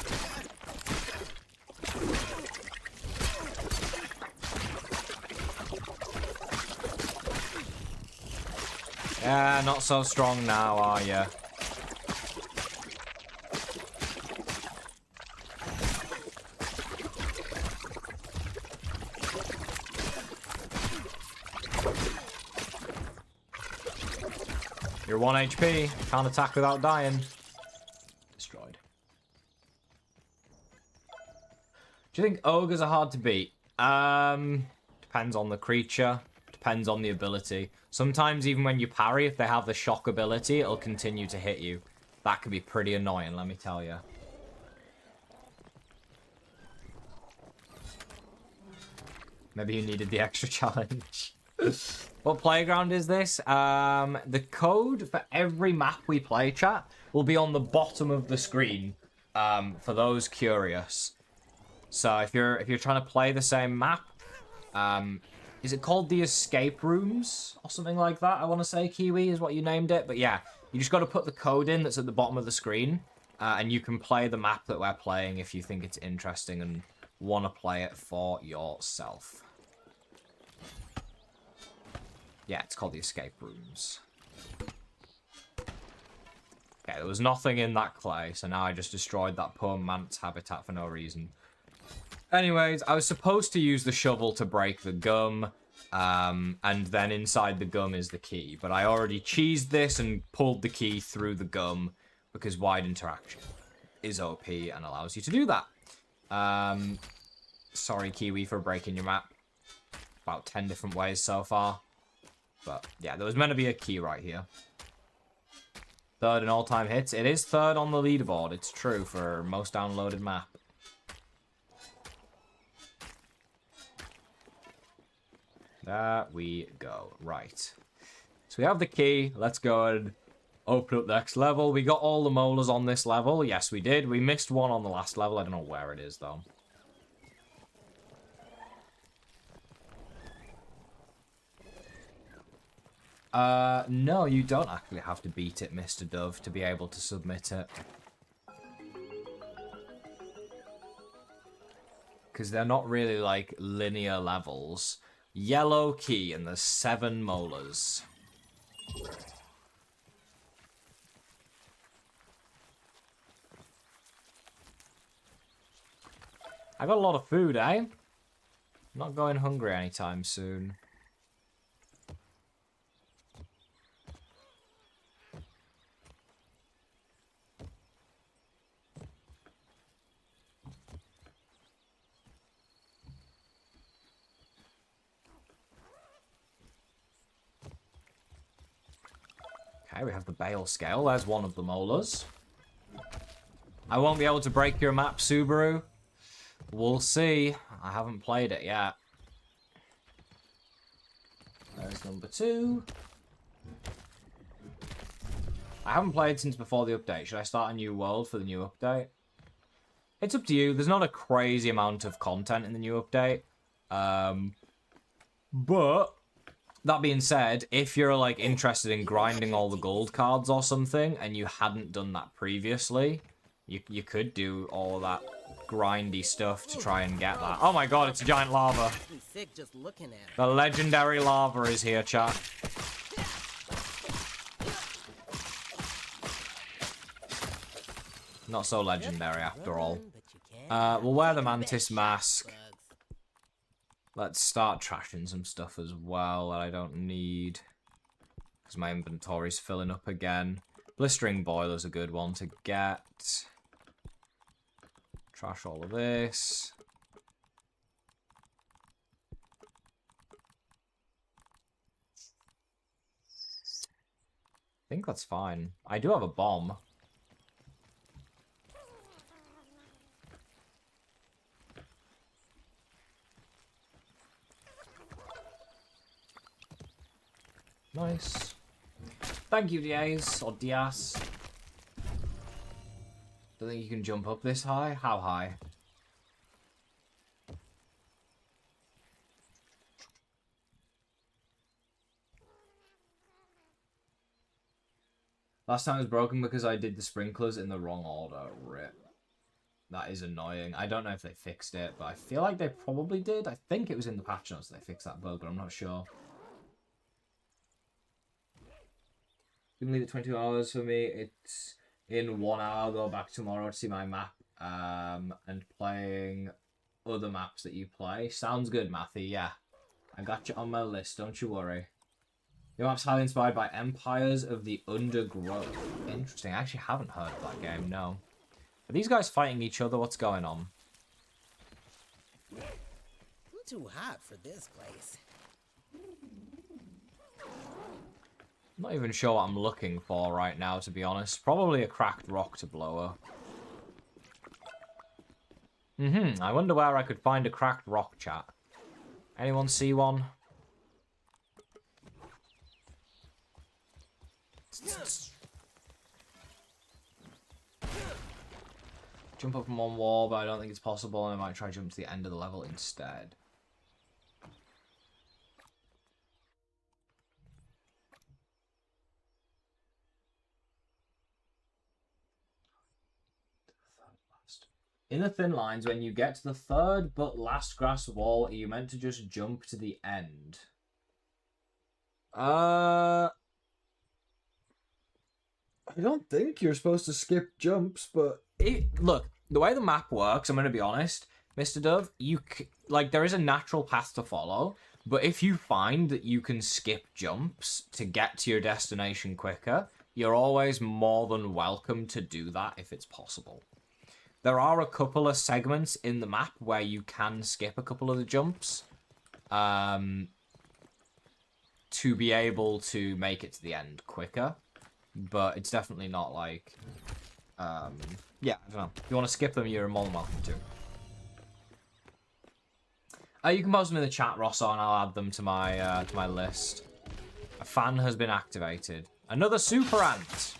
Yeah, not so strong now, are you? You're 1 HP. Can't attack without dying. Destroyed. Do you think ogres are hard to beat? Depends on the creature. Depends on the ability. Sometimes even when you parry, if they have the shock ability, it'll continue to hit you. That can be pretty annoying, let me tell you. Maybe you needed the extra challenge. What playground is this? The code for every map we play, chat, will be on the bottom of the screen. For those curious. So if you're trying to play the same map, is it called the escape rooms or something like that? I want to say Kiwi is what you named it, but yeah, you just got to put the code in that's at the bottom of the screen, and you can play the map that we're playing if you think it's interesting and want to play it for yourself. Yeah, it's called the escape rooms. Okay, there was nothing in that clay, so now I just destroyed that poor mant's habitat for no reason. Anyways, I was supposed to use the shovel to break the gum, and then inside the gum is the key. But I already cheesed this and pulled the key through the gum, because wide interaction is OP and allows you to do that. Sorry, Kiwi, for breaking your map. About 10 different ways so far. But yeah, there was meant to be a key right here. Third in all-time hits. It is third on the leaderboard. It's true for most downloaded map. There we go. Right. So we have the key. Let's go and open up the next level. We got all the molars on this level. Yes, we did. We missed one on the last level. I don't know where it is, though. No, you don't actually have to beat it, Mr. Dove, to be able to submit it. Because they're not really, like, linear levels. Yellow key, and there's 7 molars. I got a lot of food, eh? I'm not going hungry anytime soon. Okay, we have the bale scale. There's one of the molars. I won't be able to break your map, Subaru. We'll see. I haven't played it yet. There's number 2. I haven't played since before the update. Should I start a new world for the new update? It's up to you. There's not a crazy amount of content in the new update. But that being said, if you're like interested in grinding all the gold cards or something and you hadn't done that previously, you could do all that grindy stuff to try and get that. Oh my god, it's a giant lava. Sick just looking at it. The legendary lava is here, chat. Not so legendary after all. We'll wear the mantis mask. Let's start trashing some stuff as well that I don't need, because my inventory's filling up again. Blistering boiler's a good one to get. Trash all of this. I think that's fine. I do have a bomb. Nice. Thank you, Diaz, or Diaz. Don't think you can jump up this high? How high? Last time it was broken because I did the sprinklers in the wrong order. Rip. That is annoying. I don't know if they fixed it, but I feel like they probably did. I think it was in the patch notes they fixed that bug, but I'm not sure. You can leave it 22 hours for me. It's in 1 hour. I'll go back tomorrow to see my map and playing other maps that you play. Sounds good, Matthew. Yeah. I got you on my list. Don't you worry. Your map's highly inspired by Empires of the Undergrowth. Interesting. I actually haven't heard of that game, no. Are these guys fighting each other? What's going on? I'm too hot for this place. I'm not even sure what I'm looking for right now, to be honest. Probably a cracked rock to blow up. I wonder where I could find a cracked rock, chat. Anyone see one? Jump up from one wall, but I don't think it's possible, and I might try to jump to the end of the level instead. In the thin lines, when you get to the third but last grass wall, are you meant to just jump to the end? I don't think you're supposed to skip jumps, but... Look, the way the map works, I'm going to be honest, Mr. Dove, there is a natural path to follow, but if you find that you can skip jumps to get to your destination quicker, you're always more than welcome to do that if it's possible. There are a couple of segments in the map where you can skip a couple of the jumps to be able to make it to the end quicker. But it's definitely not like... yeah, I don't know. If you want to skip them, you're more than welcome to. You can post them in the chat, Rosso, and I'll add them to my list. A fan has been activated. Another super ant!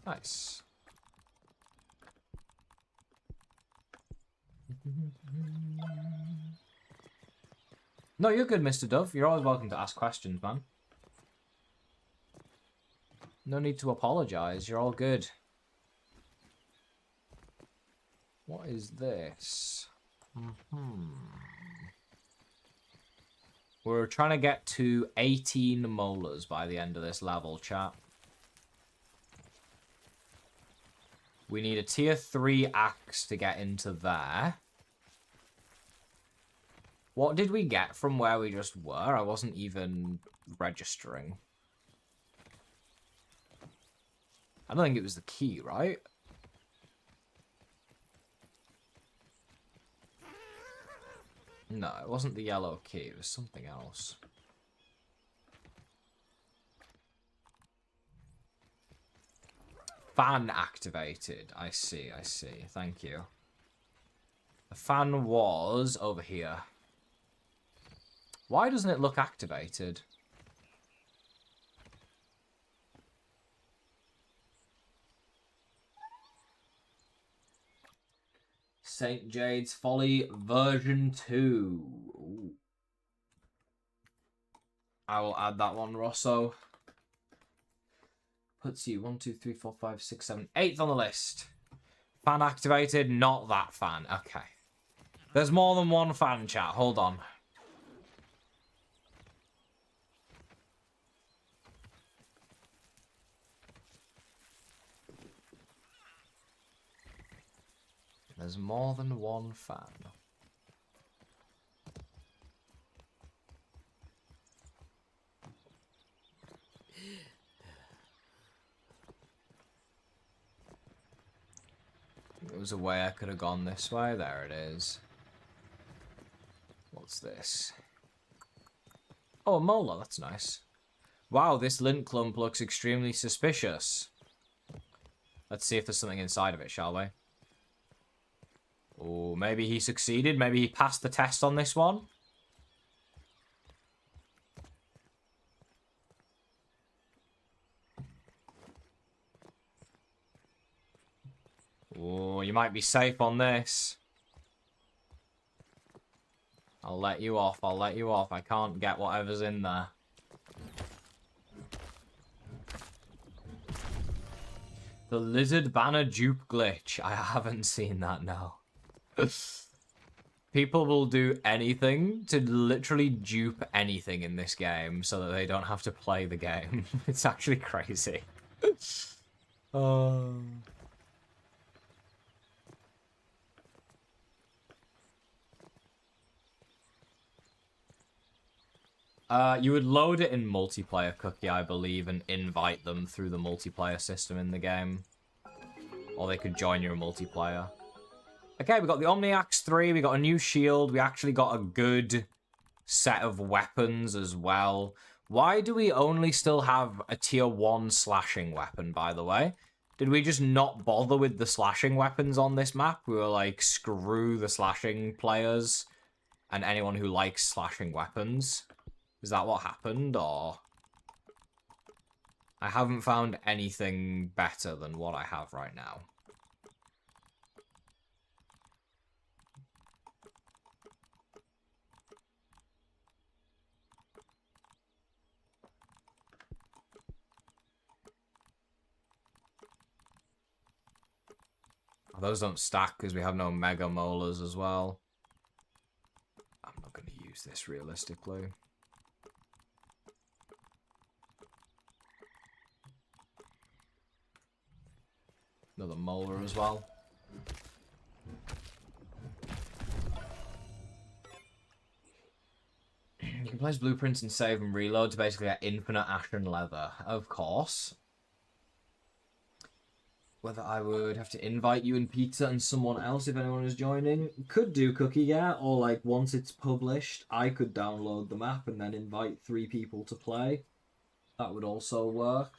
Nice. No, you're good, Mr. Dove. You're always welcome to ask questions, man. No need to apologize. You're all good. What is this? We're trying to get to 18 molars by the end of this level, chat. We need a tier 3 axe to get into there. What did we get from where we just were? I wasn't even registering. I don't think it was the key, right? No, it wasn't the yellow key. It was something else. fan activated. I see, I see. Thank you. The fan was over here. Why doesn't it look activated? St. Jade's Folly version 2. Ooh. I will add that one, Rosso. Puts you 1, 2, 3, 4, 5, 6, 7, 8th on the list. Fan activated, not that fan. Okay. There's more than one fan, chat. Hold on. There's more than one fan. There was a way I could have gone this way. There it is. What's this? Oh, a molar. That's nice. Wow, this lint clump looks extremely suspicious. Let's see if there's something inside of it, shall we? Oh, maybe he succeeded. Maybe he passed the test on this one. Oh, you might be safe on this. I'll let you off. I'll let you off. I can't get whatever's in there. The lizard banner dupe glitch. I haven't seen that, no. People will do anything to literally dupe anything in this game so that they don't have to play the game. It's actually crazy. You would load it in multiplayer, Cookie, I believe, and invite them through the multiplayer system in the game. Or they could join your multiplayer. Okay, we got the Omniax 3, we got a new shield, we actually got a good set of weapons as well. Why do we only still have a tier 1 slashing weapon, by the way? Did we just not bother with the slashing weapons on this map? We were like, screw the slashing players and anyone who likes slashing weapons. Is that what happened, or...? I haven't found anything better than what I have right now. Those don't stack because we have no mega molars as well. I'm not going to use this realistically. Another molar as well. You can place blueprints and save and reload to basically get infinite ashen leather. Of course. Whether I would have to invite you and Pizza and someone else if anyone is joining. Could do, Cookie, yeah. Or like once it's published, I could download the map and then invite 3 people to play. That would also work.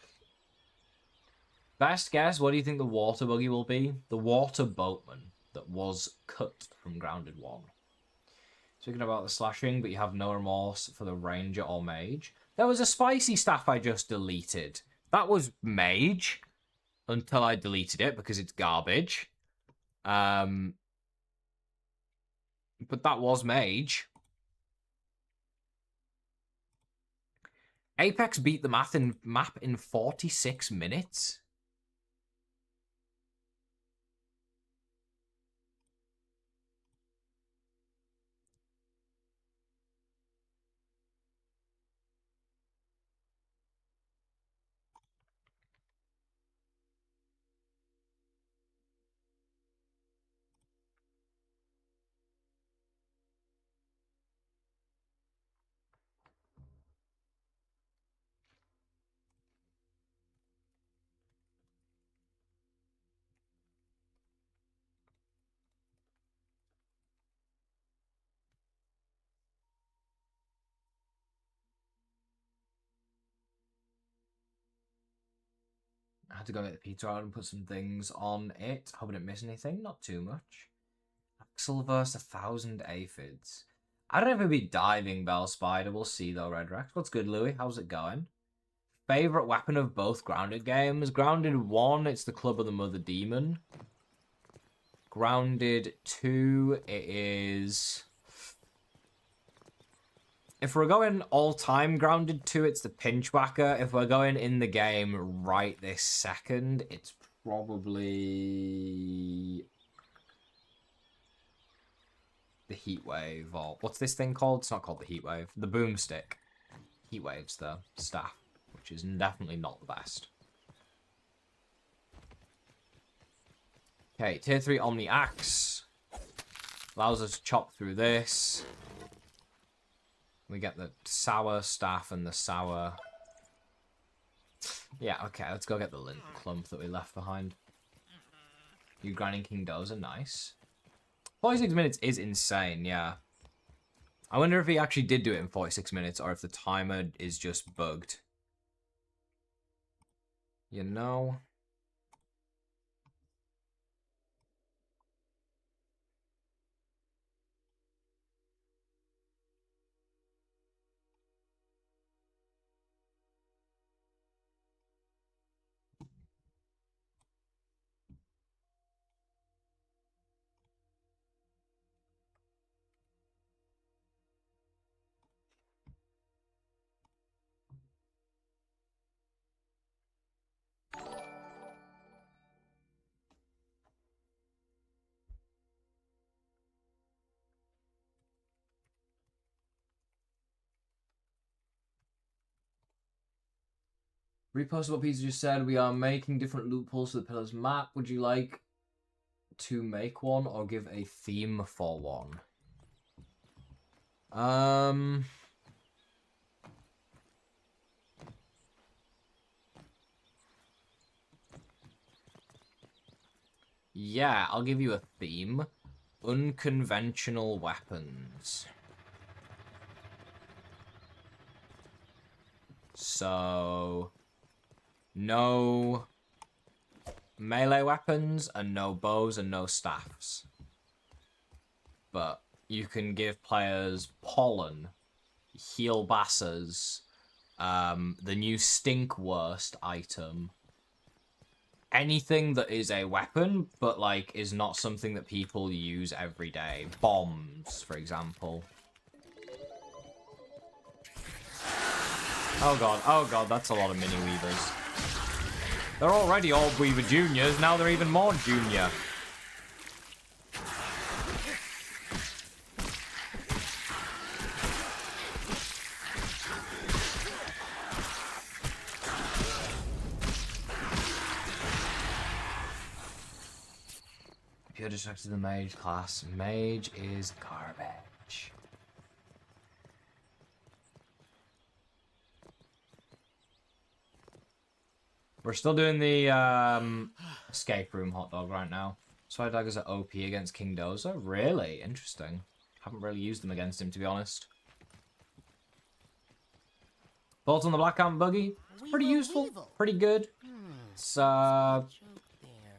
Best guess, what do you think the water buggy will be? The water boatman that was cut from Grounded 1. Speaking about the slashing, but you have no remorse for the ranger or mage. There was a spicy staff I just deleted. That was mage. Until I deleted it because it's garbage. But that was mage. Apex beat the map in 46 minutes. I had to go get the pizza out and put some things on it. Hope I didn't miss anything. Not too much. Axel versus 1,000 aphids. I don't know if it'd be diving bell spider. We'll see though, Red Rex. What's good, Louis? How's it going? Favorite weapon of both Grounded games? Grounded 1, it's the Club of the Mother Demon. Grounded 2, it is... If we're going all-time Grounded 2, it's the Pinchwhacker. If we're going in the game right this second, it's probably... the Heatwave, or... What's this thing called? It's not called the Heatwave. The Boomstick. Heatwave's the staff, which is definitely not the best. Okay, Tier 3 Omni Axe. Allows us to chop through this. We get the sour staff and the sour... Yeah, okay, let's go get the lint clump that we left behind. You grinding King Dozer, nice. 46 minutes is insane, yeah. I wonder if he actually did do it in 46 minutes or if the timer is just bugged. You know... Repost what Peter just said. We are making different loopholes to the Pillars map. Would you like to make one or give a theme for one? Yeah, I'll give you a theme. Unconventional weapons. So... no melee weapons and no bows and no staffs. But you can give players pollen, heal basses, the new stink worst item. Anything that is a weapon, but like is not something that people use every day. Bombs, for example. Oh god, that's a lot of mini weavers. They're already all Weaver Juniors, now they're even more junior. Pure distracted to the mage class. Mage is garbage. We're still doing the escape room hot dog right now. Sword daggers are OP against King Dozer. Really? Interesting. Haven't really used them against him, to be honest. Bolt on the Black Ant Buggy. It's pretty useful. Pretty good. It's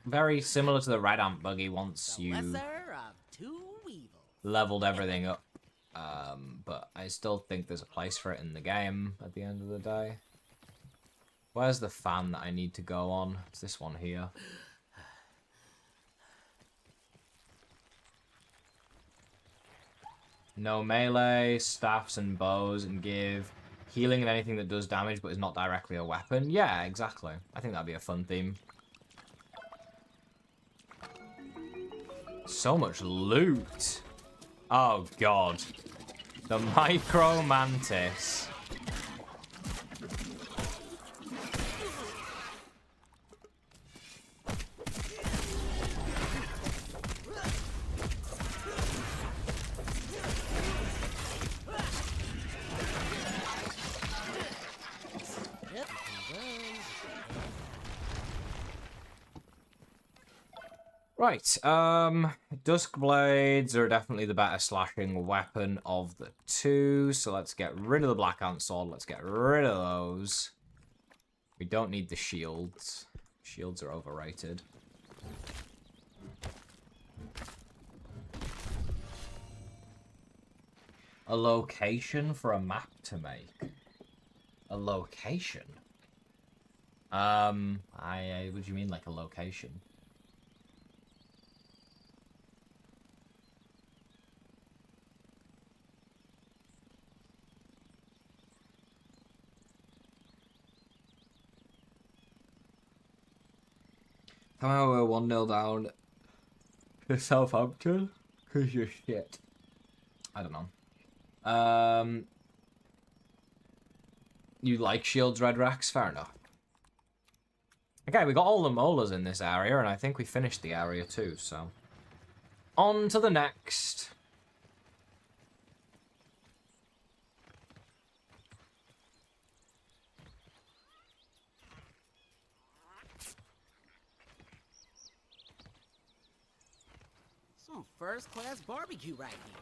very similar to the Red Ant Buggy once you leveled everything up. But I still think there's a place for it in the game at the end of the day. Where's the fan that I need to go on? It's this one here. No melee, staffs and bows, and give healing and anything that does damage but is not directly a weapon. Yeah, exactly. I think that'd be a fun theme. So much loot. Oh god. The Micro Mantis. Right, Dusk Blades are definitely the better slashing weapon of the two, so let's get rid of the Black Ant Sword, let's get rid of those. We don't need the shields. Shields are overrated. A location for a map to make. A location? What do you mean, like a location? Somehow we're 1-0 down to Southampton because you're shit. I don't know. You like Shields, Red Rex? Fair enough. Okay, we got all the molars in this area, and I think we finished the area too, so. On to the next. Some first-class barbecue right here.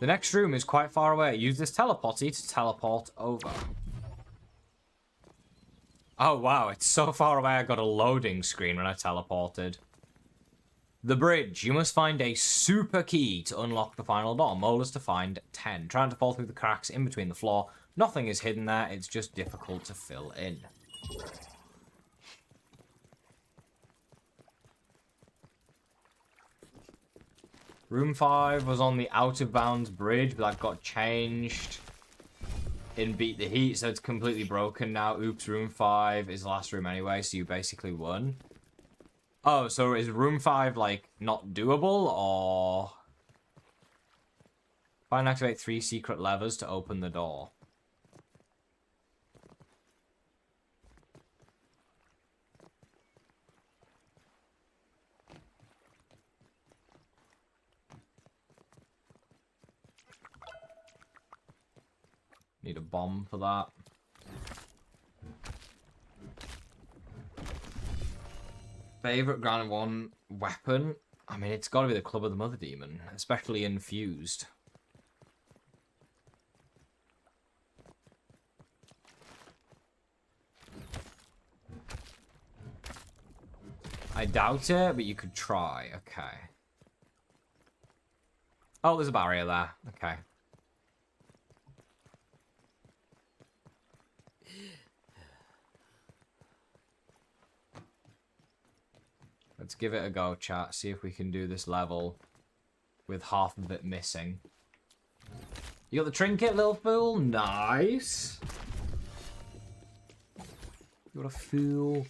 The next room is quite far away. Use this teleporty to teleport over. Oh, wow. It's so far away I got a loading screen when I teleported. The bridge. You must find a super key to unlock the final door. Molars to find 10. Trying to fall through the cracks in between the floor. Nothing is hidden there. It's just difficult to fill in. Room 5 was on the out of bounds bridge, but that got changed. In Beat the Heat, so it's completely broken now. Oops, room 5 is the last room anyway, so you basically won. Oh, so is room 5, like, not doable, or... Find and activate 3 secret levers to open the door. Need a bomb for that. Favorite Ground 1 weapon? I mean, it's got to be the Club of the Mother Demon, especially infused. I doubt it, but you could try. Okay. Oh, there's a barrier there. Okay. Let's give it a go, chat. See if we can do this level with half of it missing. You got the trinket, little fool? Nice. You got a fool.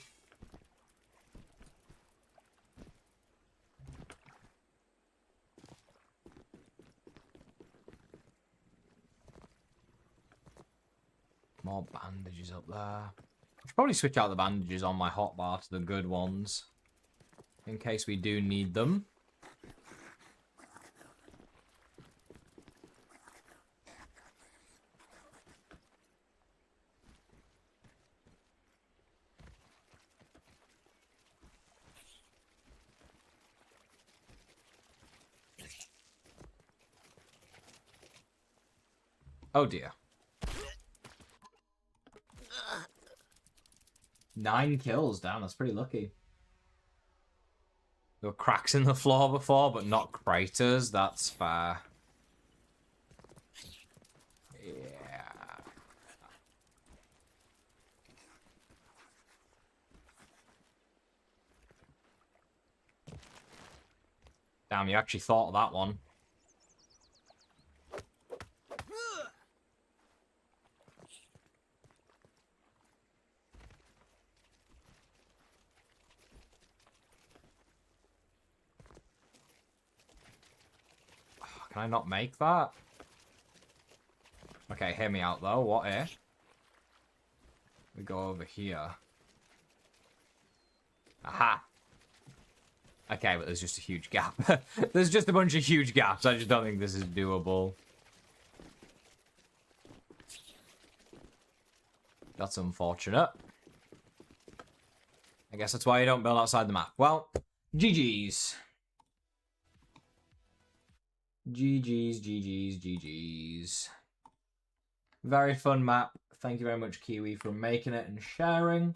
More bandages up there. I should probably switch out the bandages on my hotbar to the good ones. In case we do need them. Oh dear. 9 kills down, that's pretty lucky. There were cracks in the floor before, but not craters. That's fair. Yeah. Damn, you actually thought of that one. Can I not make that? Okay, hear me out though. What if we go over here? Aha! Okay, but there's just a huge gap. There's just a bunch of huge gaps. I just don't think this is doable. That's unfortunate. I guess that's why you don't build outside the map. Well, GG's. GG's, GG's, GG's. Very fun map. Thank you very much, Kiwi, for making it and sharing.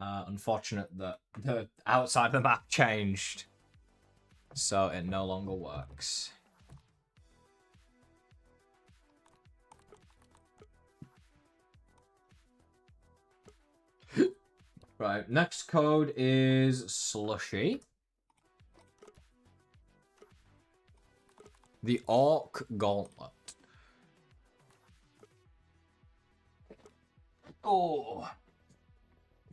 Unfortunate that the outside of the map changed, so it no longer works. Right, next code is Slushy. The Orc Gauntlet. Oh.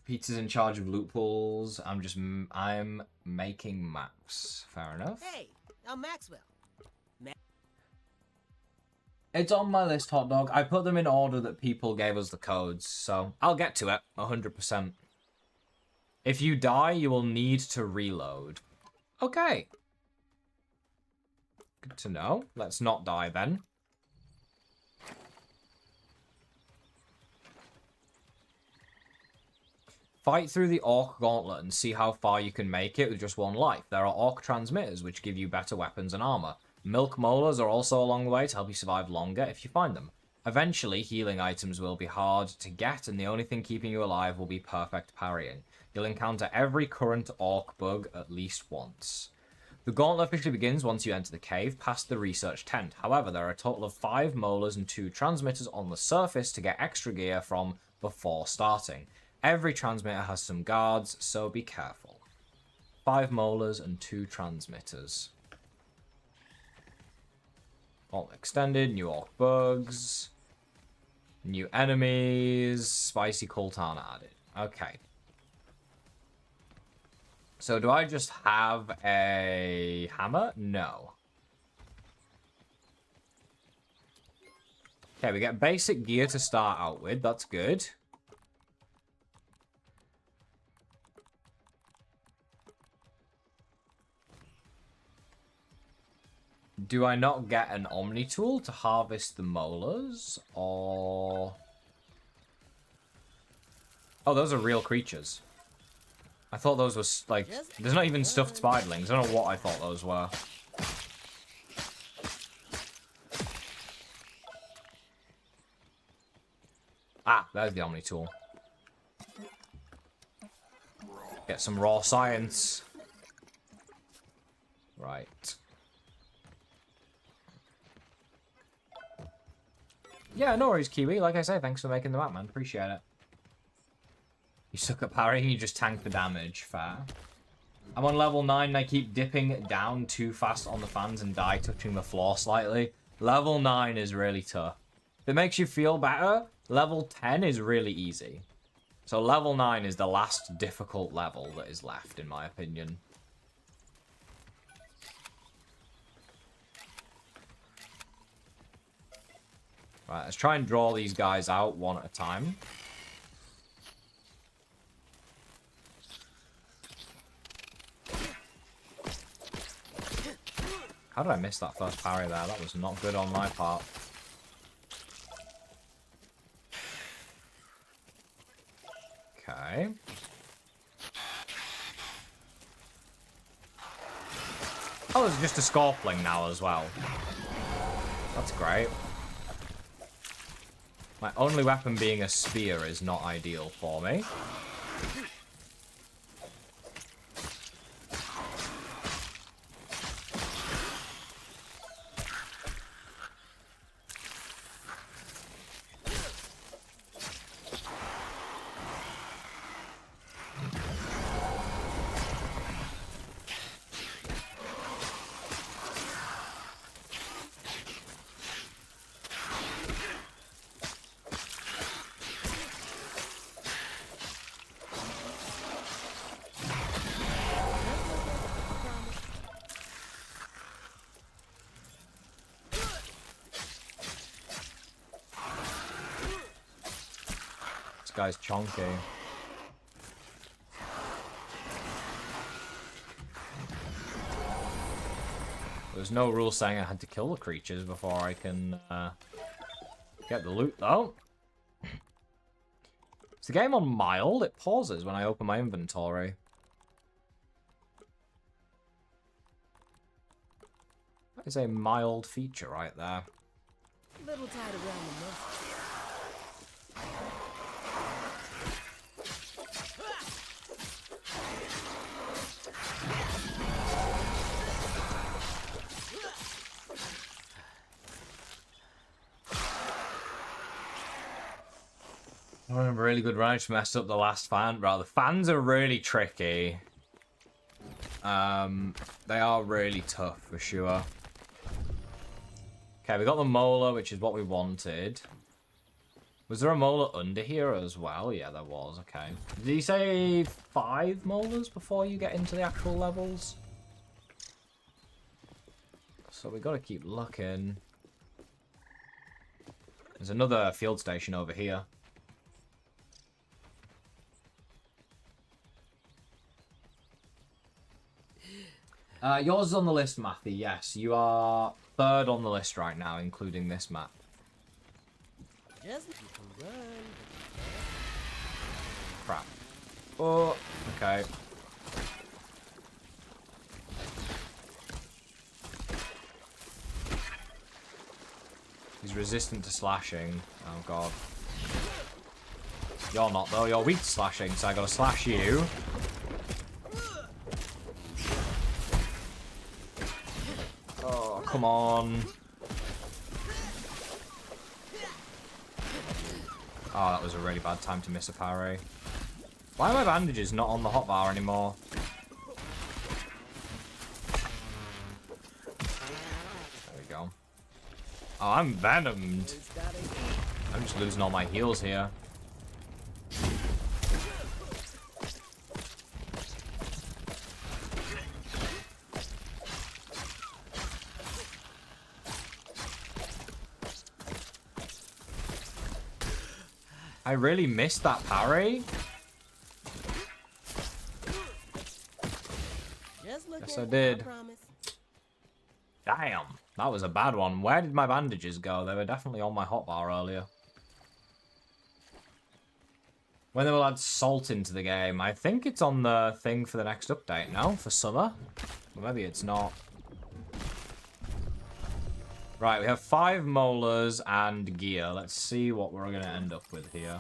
Peter's in charge of loot pools. I'm making maps. Fair enough. Hey, I'm Maxwell. It's on my list, Hot Dog. I put them in order that people gave us the codes, so I'll get to it 100%. If you die, you will need to reload. Okay. Good to know. Let's not die then. Fight through the Orc Gauntlet and see how far you can make it with just one life. There are Orc transmitters which give you better weapons and armor. Milk molars are also along the way to help you survive longer if you find them. Eventually, healing items will be hard to get, and the only thing keeping you alive will be perfect parrying. You'll encounter every current Orc bug at least once. The gauntlet officially begins once you enter the cave past the research tent. However, there are a total of 5 molars and 2 transmitters on the surface to get extra gear from before starting. Every transmitter has some guards, so be careful. 5 molars and 2 transmitters. All extended, new Orc bugs, new enemies, spicy Kultana added. Okay. So do I just have a hammer? No. Okay, we get basic gear to start out with. That's good. Do I not get an Omni tool to harvest the molars? Or... Oh, those are real creatures. I thought those were, like... There's not even stuffed spiderlings. I don't know what I thought those were. Ah, there's the Omni tool. Get some raw science. Right. Yeah, no worries, Kiwi. Like I say, thanks for making the map, man. Appreciate it. You suck at parrying, you just tank the damage. Fair. I'm on level 9 and I keep dipping down too fast on the fans and die touching the floor slightly. Level 9 is really tough. If it makes you feel better, level 10 is really easy. So level 9 is the last difficult level that is left, in my opinion. Right, let's try and draw these guys out one at a time. How did I miss that first parry there? That was not good on my part. Okay. Oh, there's just a Scorpling now as well. That's great. My only weapon being a spear is not ideal for me. Guy's chonky. There's no rule saying I had to kill the creatures before I can get the loot, though. Is the game on mild? It pauses when I open my inventory. That is a mild feature right there. Little tied around the neck. Oh, a really good run. I just messed up the last fan, bro. The fans are really tricky. They are really tough for sure. Okay, we got the molar, which is what we wanted. Was there a molar under here as well? Yeah, there was. Okay. Did he say 5 molars before you get into the actual levels? So we got to keep looking. There's another field station over here. Yours is on the list, Matthew. Yes, you are 3rd on the list right now, including this map. Just you can run. Crap. Oh, okay. He's resistant to slashing. Oh, God. You're not, though. You're weak to slashing, so I gotta slash you. Oh, come on. Oh, that was a really bad time to miss a parry. Why are my bandages not on the hotbar anymore? There we go. Oh, I'm venomed. I'm just losing all my heals here. I really missed that parry. Yes, I did. Damn, that was a bad one. Where did my bandages go? They were definitely on my hotbar earlier. When they will add salt into the game. I think it's on the thing for the next update now, for summer. Or maybe it's not. Right, we have 5 molars and gear. Let's see what we're going to end up with here.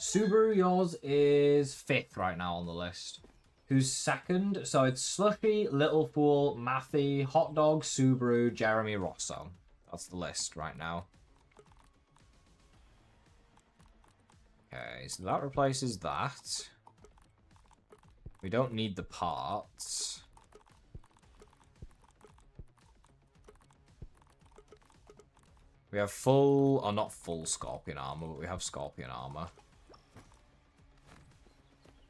Subaru, yours is 5th right now on the list. Who's 2nd? So it's Slushy, Little Fool, Mathy, Hot Dog, Subaru, Jeremy, Rosso. That's the list right now. Okay, so that replaces that. We don't need the parts. We have full, or not full Scorpion armor, but we have Scorpion armor.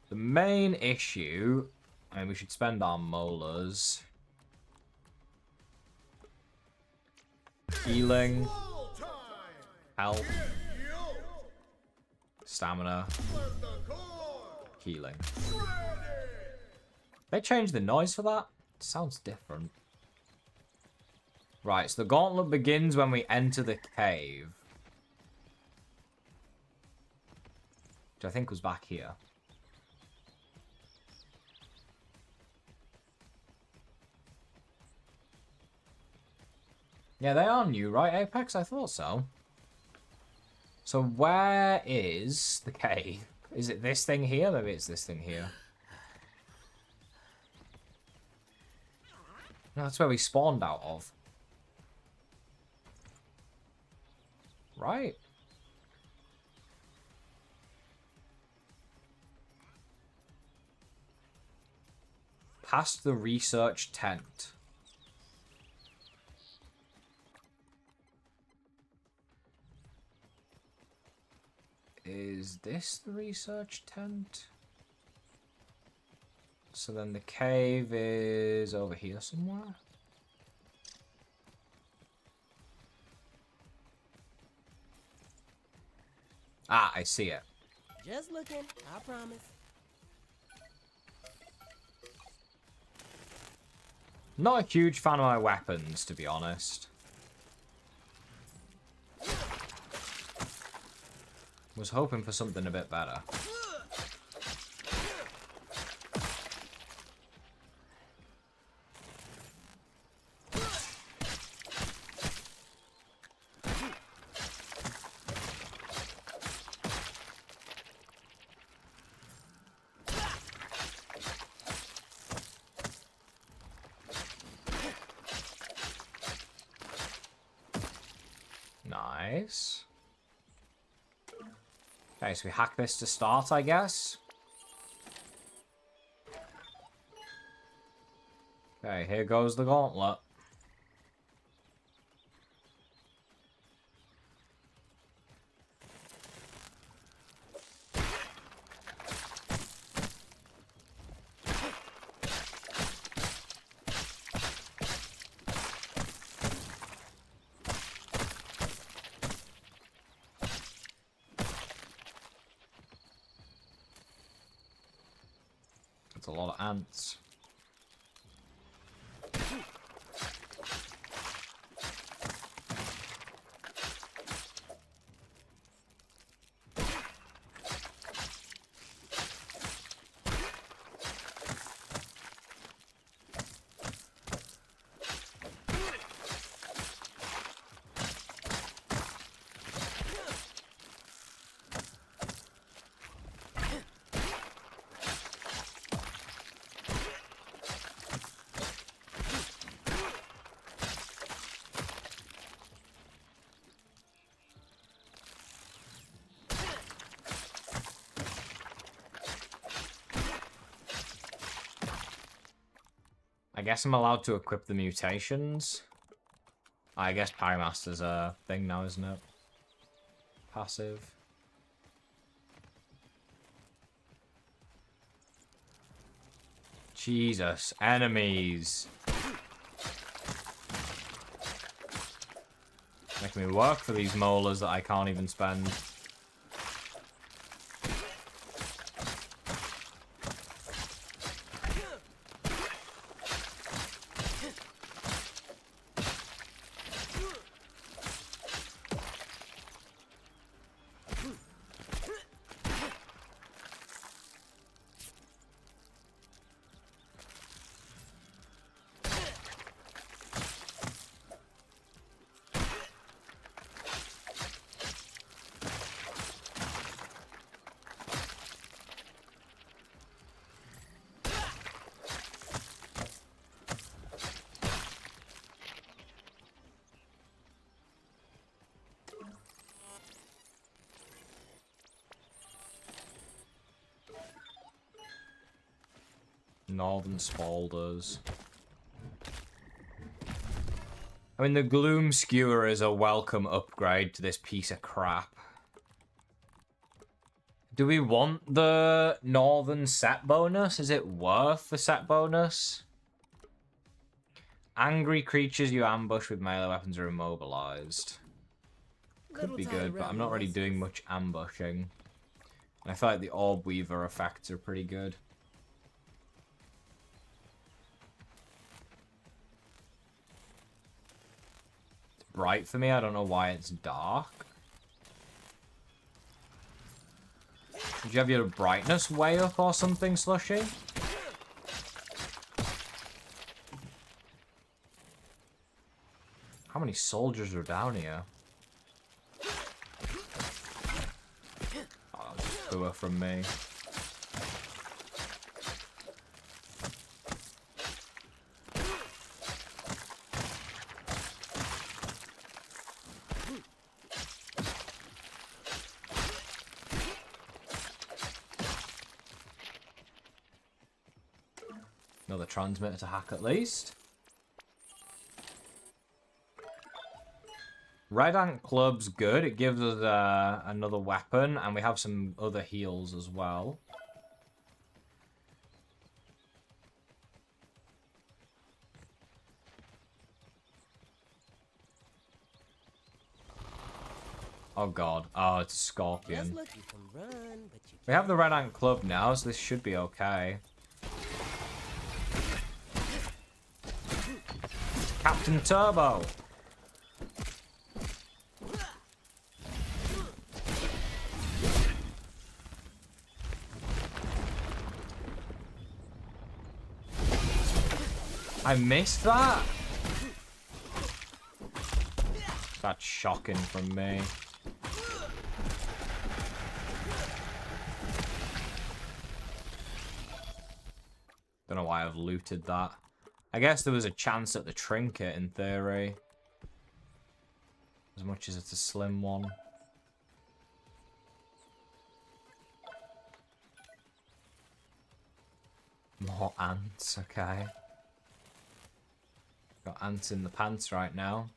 The main issue, I mean, we should spend our molars. Healing. Health. Stamina. Healing. They changed the noise for that? It sounds different. Right, so the gauntlet begins when we enter the cave. Which I think was back here. Yeah, they are new, right, Apex? I thought so. So where is the cave? Is it this thing here? Maybe it's this thing here. No, that's where we spawned out of. Right. Past the research tent. Is this the research tent? So then the cave is over here somewhere. Ah, I see it. Just looking, I promise. Not a huge fan of my weapons, to be honest. Was hoping for something a bit better. Nice. Okay, so we hack this to start, I guess. Okay, here goes the gauntlet. That's a lot of ants. I guess I'm allowed to equip the mutations. I guess Parrymaster's a thing now, isn't it? Passive. Jesus, enemies. Making me work for these molars that I can't even spend. Northern Spaulders. I mean, the Gloom Skewer is a welcome upgrade to this piece of crap. Do we want the Northern set bonus? Is it worth the set bonus? Angry creatures you ambush with melee weapons are immobilized. Could be good, but I'm not really doing much ambushing. And I feel like the Orb Weaver effects are pretty good. Bright for me. I don't know why it's dark. Did you have your brightness way up or something, Slushy? How many soldiers are down here? Oh, just poor from me. Another transmitter to hack at least. Red Ant Club's good. It gives us another weapon, and we have some other heals as well. Oh god. Oh, it's a scorpion. We have the Red Ant Club now, so this should be okay. Captain Turbo! I missed that? That's shocking from me. Don't know why I've looted that. I guess there was a chance at the trinket in theory. as much as it's a slim one. More ants, okay. Got ants in the pants right now.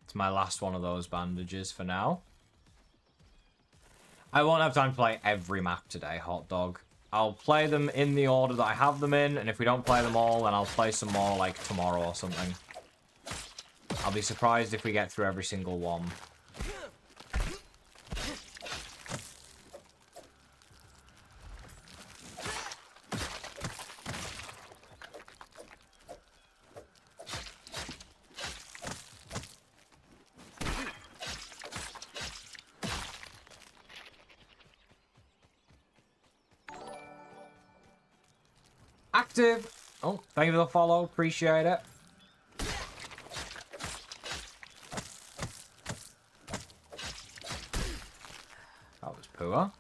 It's my last one of those bandages for now. I won't have time to play every map today, hot dog. I'll play them in the order that I have them in, and if we don't play them all, then I'll play some more like tomorrow or something. I'll be surprised if we get through every single one. Active. Oh, thank you for the follow. Appreciate it. That was poor.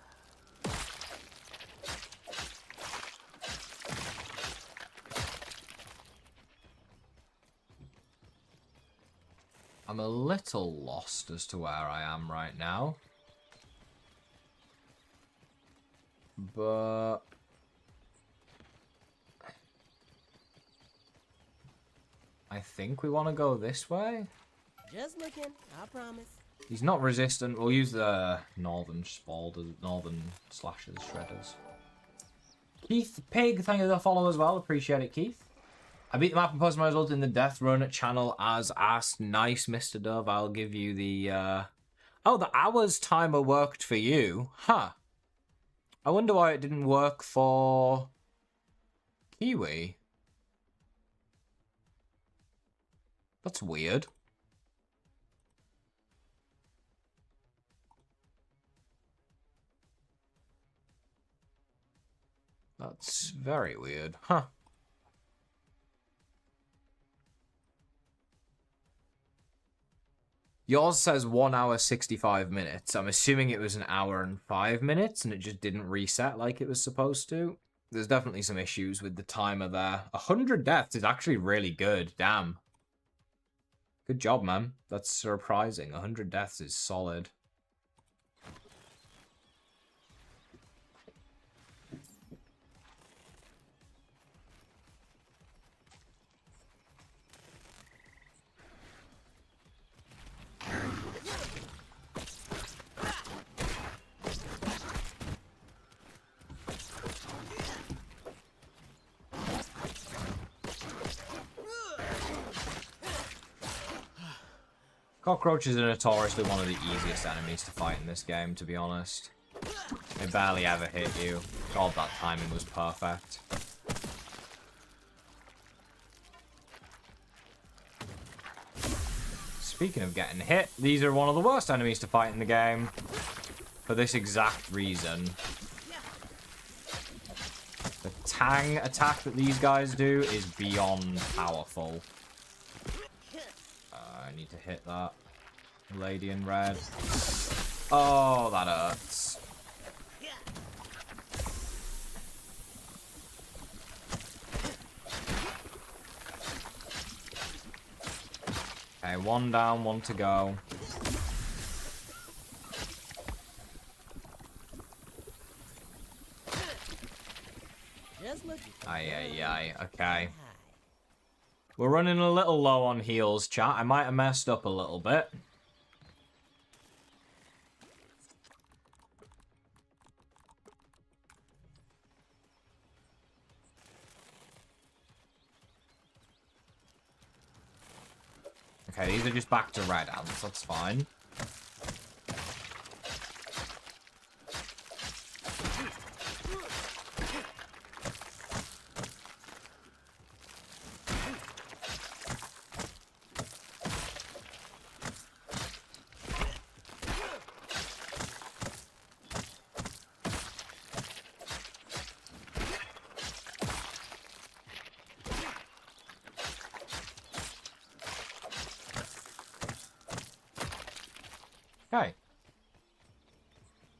I'm a little lost as to where I am right now. But I think we want to go this way. Just looking, I promise. He's not resistant. We'll use the northern slashers, shredders. Keith Pig, thank you for the follow as well. Appreciate it, Keith. I beat the map and posted my result in the Death Run channel as asked. Nice, Mr. Dove. I'll give you the... Oh, the hours timer worked for you. Huh. I wonder why it didn't work for Kiwi. That's weird. That's very weird. Huh. Yours says 1 hour 65 minutes. I'm assuming it was an hour and 5 minutes and it just didn't reset like it was supposed to. There's definitely some issues with the timer there. 100 deaths is actually really good. Damn. Good job, man. That's surprising. 100 deaths is solid. Cockroaches are notoriously one of the easiest enemies to fight in this game, to be honest. They barely ever hit you. God, that timing was perfect. Speaking of getting hit, these are one of the worst enemies to fight in the game. For this exact reason. The Tang attack that these guys do is beyond powerful. I need to hit that lady in red. Oh, that hurts. Okay, one down, one to go. Aye, okay. We're running a little low on heals, chat. I might have messed up a little bit. Okay, these are just back to red ants. That's fine. Okay.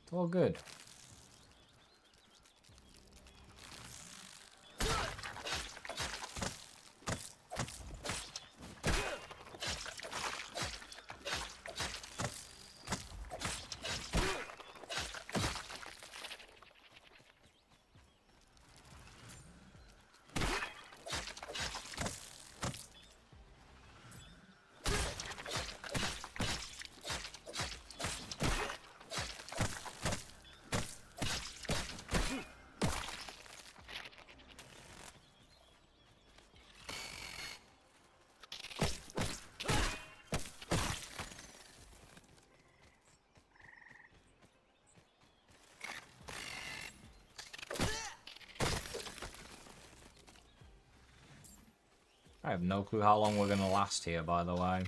It's all good. I have no clue how long we're going to last here, by the way.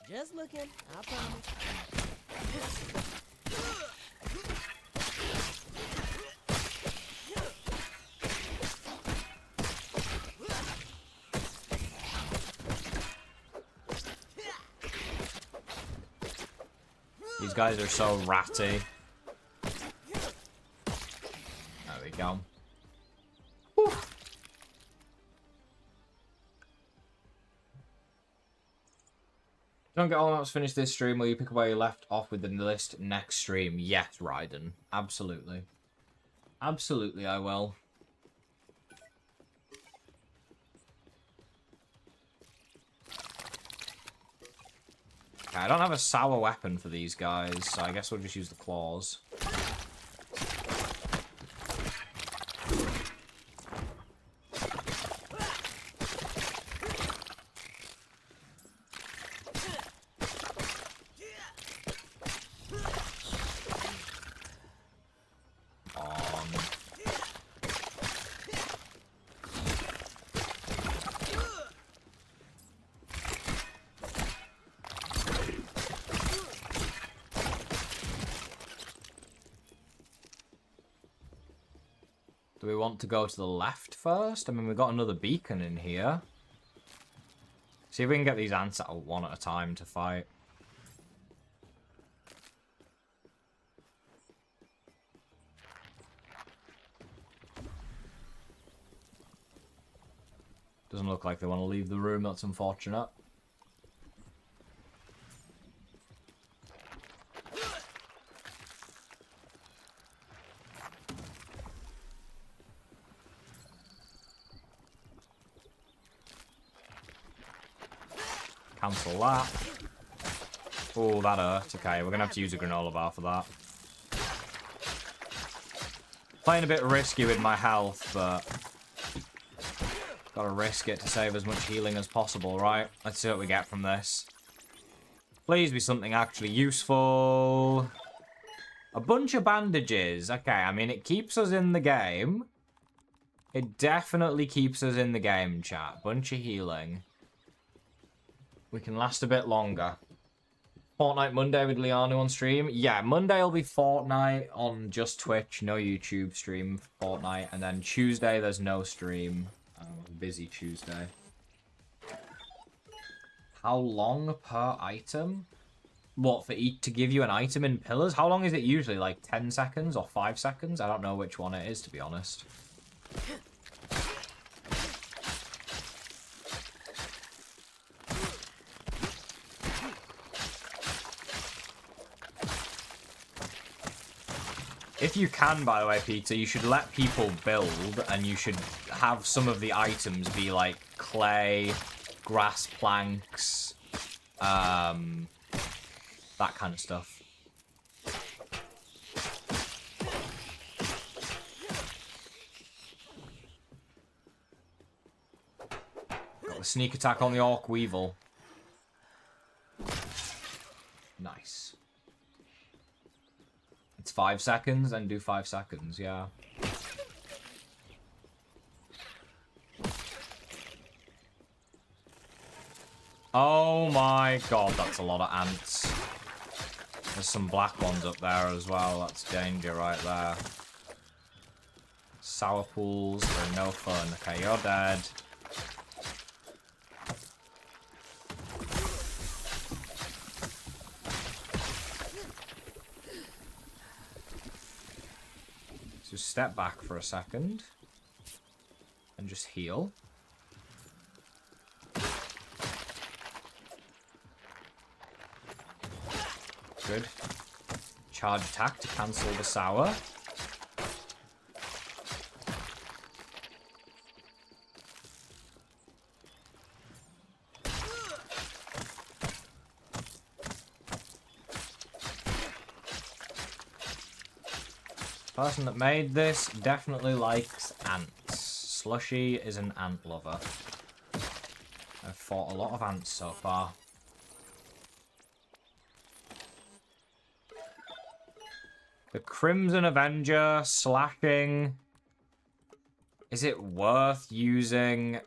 Just looking, I promise. These guys are so ratty. There we go. Whew. Don't get all maps finished this stream. Will you pick up where you left off with the list next stream? Yes, Raiden. Absolutely. Absolutely, I will. Okay, I don't have a sour weapon for these guys, so I guess we'll just use the claws. Do we want to go to the left first? I mean, we've got another beacon in here. See if we can get these ants out one at a time to fight. Doesn't look like they want to leave the room, that's unfortunate. Cancel that. Oh, that hurt. Okay, we're going to have to use a granola bar for that. Playing a bit risky with my health, but... gotta risk it to save as much healing as possible, right? Let's see what we get from this. Please be something actually useful. A bunch of bandages. Okay, I mean, it keeps us in the game. It definitely keeps us in the game, chat. Bunch of healing. We can last a bit longer. Fortnite Monday with Lianu on stream. Yeah, Monday will be Fortnite on just Twitch, no YouTube stream, Fortnite. And then Tuesday, there's no stream. Busy Tuesday. How long per item? What, for each to give you an item in pillars? How long is it usually? Like 10 seconds or 5 seconds? I don't know which one it is, to be honest. If you can, by the way, Peter, you should let people build, and you should have some of the items be like clay, grass planks, that kind of stuff. Got the sneak attack on the Orc Weevil. Nice. It's 5 seconds, then do 5 seconds, yeah. Oh my god, that's a lot of ants. There's some black ones up there as well, that's danger right there. Sour pools are no fun. Okay, you're dead. So step back for a second. And just heal. Good. Charge attack to cancel the sour. Person that made this definitely likes ants. Slushy is an ant lover. I've fought a lot of ants so far. The Crimson Avenger slashing. Is it worth using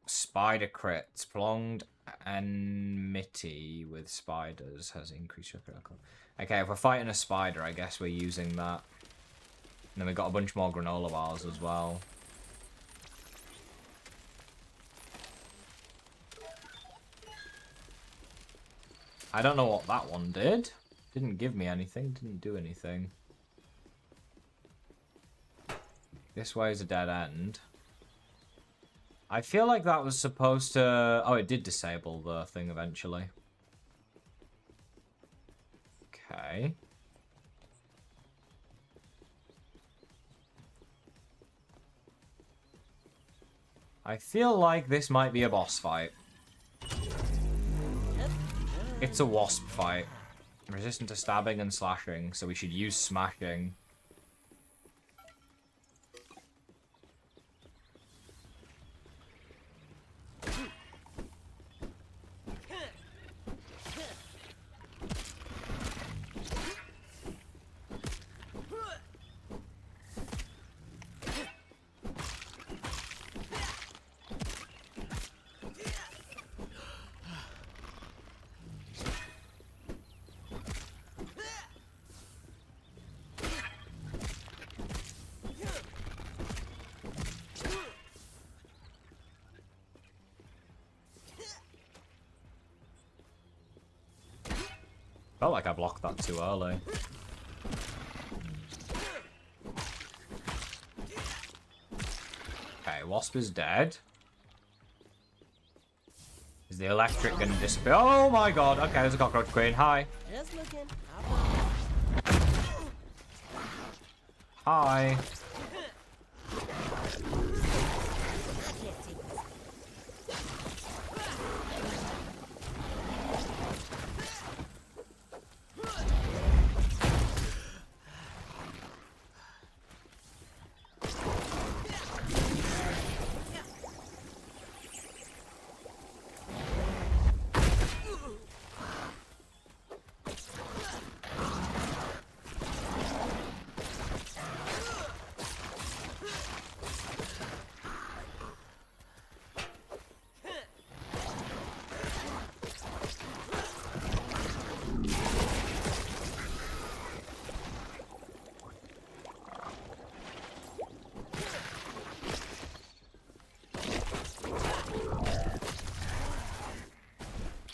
spider crits? Prolonged enmity with spiders has increased your critical. Okay, if we're fighting a spider, I guess we're using that. And then we got a bunch more granola bars as well. I don't know what that one did. Didn't give me anything, didn't do anything. This way is a dead end. I feel like that was supposed to... Oh, it did disable the thing eventually. Okay. I feel like this might be a boss fight. It's a wasp fight. Resistant to stabbing and slashing, so we should use smashing. Felt like I blocked that too early. Okay, wasp is dead. Is the electric gonna disappear? Oh my god! Okay, there's a cockroach queen. Hi. Just looking. Hi.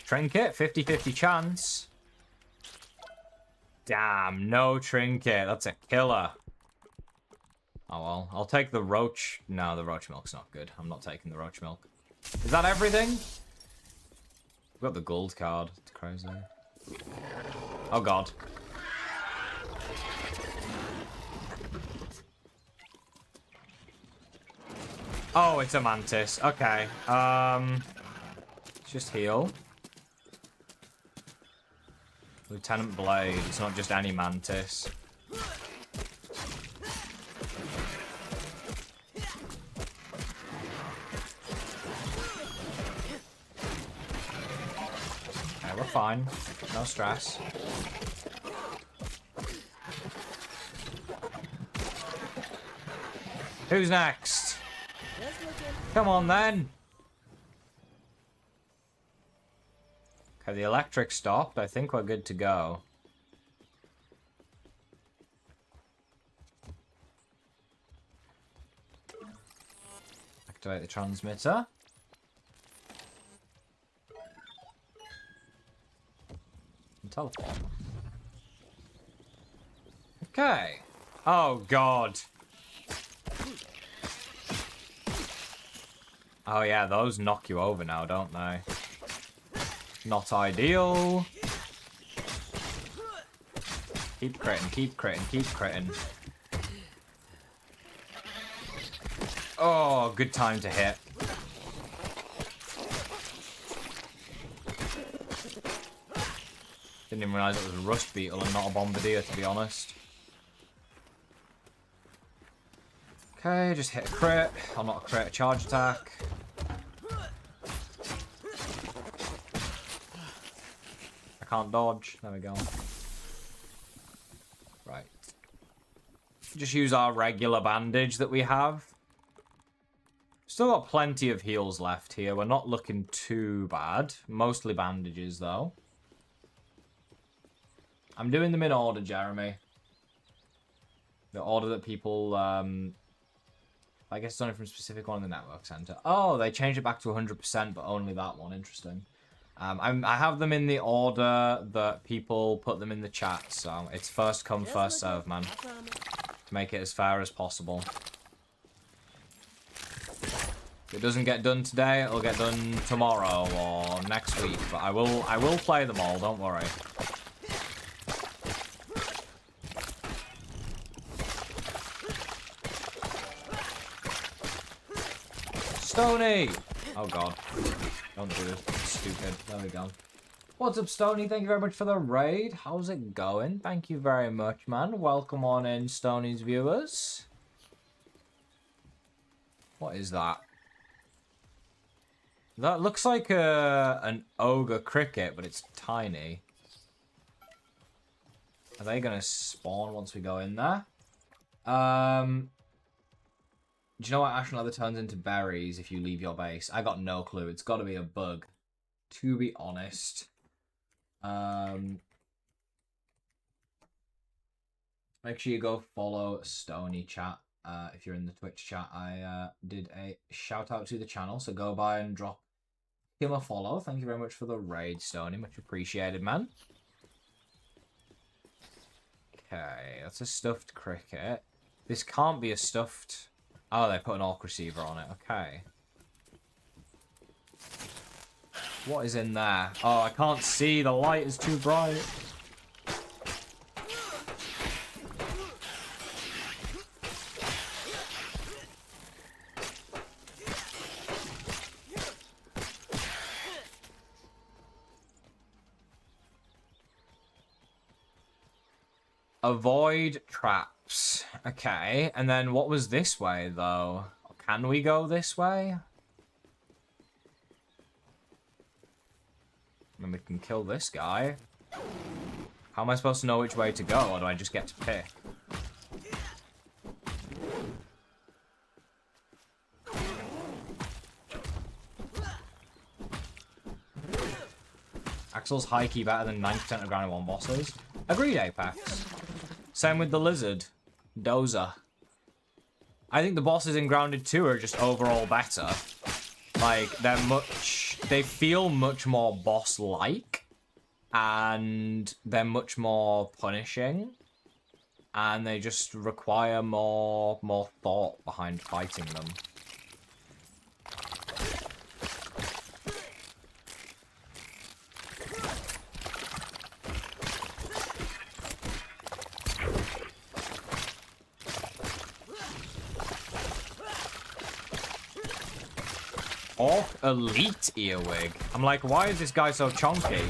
Trinket, 50-50 chance. Damn, no trinket. That's a killer. Oh well, I'll take the roach. No, the roach milk's not good. I'm not taking the roach milk. Is that everything? We've got the gold card. It's crazy. Oh god. Oh, it's a mantis. Okay. Let's just heal. Lieutenant Blade. It's not just any mantis. Okay, we're fine. No stress. Who's next? Come on then. Okay, the electric stopped. I think we're good to go. Activate the transmitter. And teleport. Okay. Oh, God. Oh, yeah, those knock you over now, don't they? Not ideal. Keep critting, keep critting, keep critting. Oh, good time to hit. Didn't even realise it was a rust beetle and not a bombardier, to be honest. Okay, just hit a crit. Or not a crit, a charge attack. Can't dodge. There we go. Right. Just use our regular bandage that we have. Still got plenty of heals left here. We're not looking too bad. Mostly bandages, though. I'm doing them in order, Jeremy. The order that people, I guess it's only from a specific one in the network center. Oh, they changed it back to 100%, but only that one. Interesting. I have them in the order that people put them in the chat, so it's first come, first serve, man. To make it as fair as possible. If it doesn't get done today, it'll get done tomorrow or next week, but I will play them all, don't worry. Stony! Oh god. Don't do it. It's stupid. There we go. What's up, Stony? Thank you very much for the raid. How's it going? Thank you very much, man. Welcome on in, Stony's viewers. What is that? That looks like an ogre cricket, but it's tiny. Are they going to spawn once we go in there? Do you know what ashen leather turns into berries if you leave your base? I got no clue. It's got to be a bug, to be honest. Make sure you go follow Stony chat. If you're in the Twitch chat, I did a shout out to the channel, so go by and drop him a follow. Thank you very much for the raid, Stony. Much appreciated, man. Okay, that's a stuffed cricket. This can't be a stuffed... Oh, they put an Orc receiver on it. Okay. What is in there? Oh, I can't see. The light is too bright. Avoid traps. Okay, and then what was this way, though? Can we go this way? And we can kill this guy. How am I supposed to know which way to go, or do I just get to pick? Axel's high key better than 90% of Ground 1 bosses. Agreed, Apex. Same with the lizard. Dozer. I think the bosses in Grounded 2 are just overall better. Like, they feel much more boss-like. And they're much more punishing. And they just require more thought behind fighting them. Orc Elite Earwig. I'm like, why is this guy so chunky?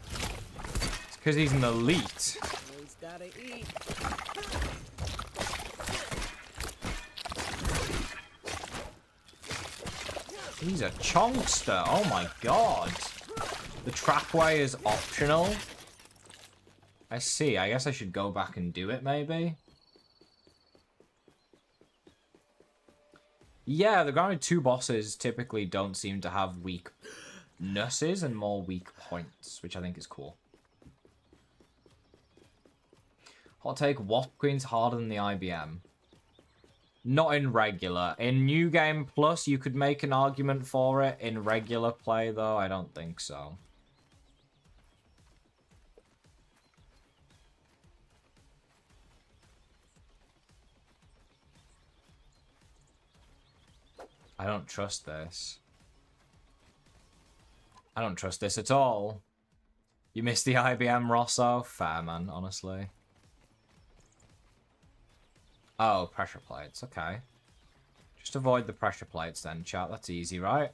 It's because he's an elite. He's gotta eat. He's a chunkster. Oh my god. The trapway is optional. I see. I guess I should go back and do it, maybe. Yeah, the Grounded 2 bosses typically don't seem to have weaknesses and more weak points, which I think is cool. Hot take, Wasp Queen's harder than the IBM. Not in regular. In New Game Plus, you could make an argument for it. In regular play, though, I don't think so. I don't trust this. I don't trust this at all. You missed the IBM, Rosso? Fair, man, honestly. Oh, pressure plates, okay. Just avoid the pressure plates then, chat. That's easy, right?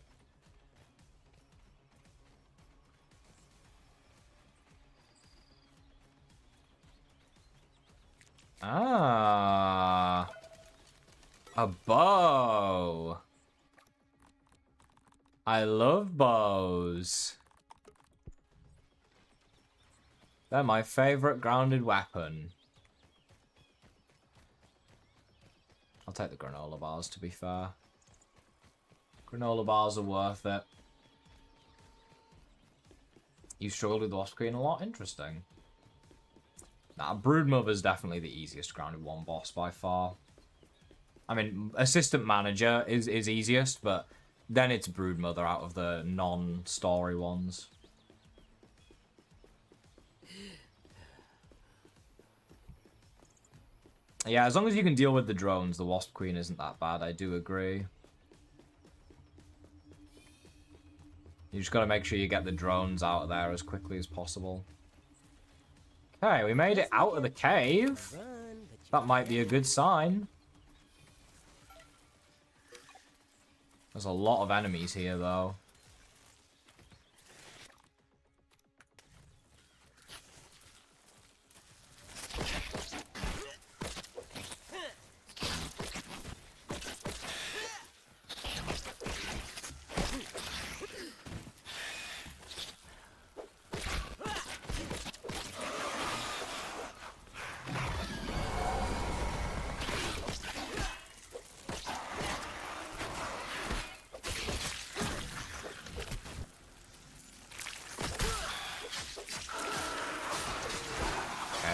Ah. A bow. I love bows. They're my favorite grounded weapon. I'll take the granola bars, to be fair. Granola bars are worth it. You struggled with the Wasp Queen a lot? Interesting. Nah, Broodmother's definitely the easiest grounded 1 boss by far. I mean, Assistant Manager is easiest, but then it's Broodmother out of the non-story ones. Yeah, as long as you can deal with the drones, the Wasp Queen isn't that bad, I do agree. You just gotta make sure you get the drones out of there as quickly as possible. Okay, we made it out of the cave. That might be a good sign. There's a lot of enemies here, though.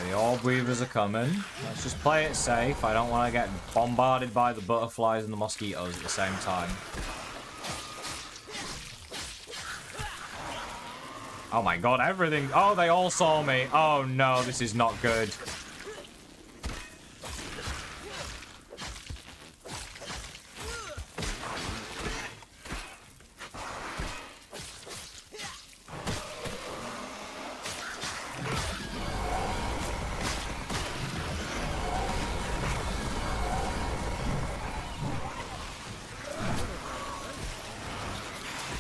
The Orb Weavers are coming. Let's just play it safe. I don't want to get bombarded by the butterflies and the mosquitoes at the same time. Oh my god, everything... Oh, they all saw me. Oh no, this is not good.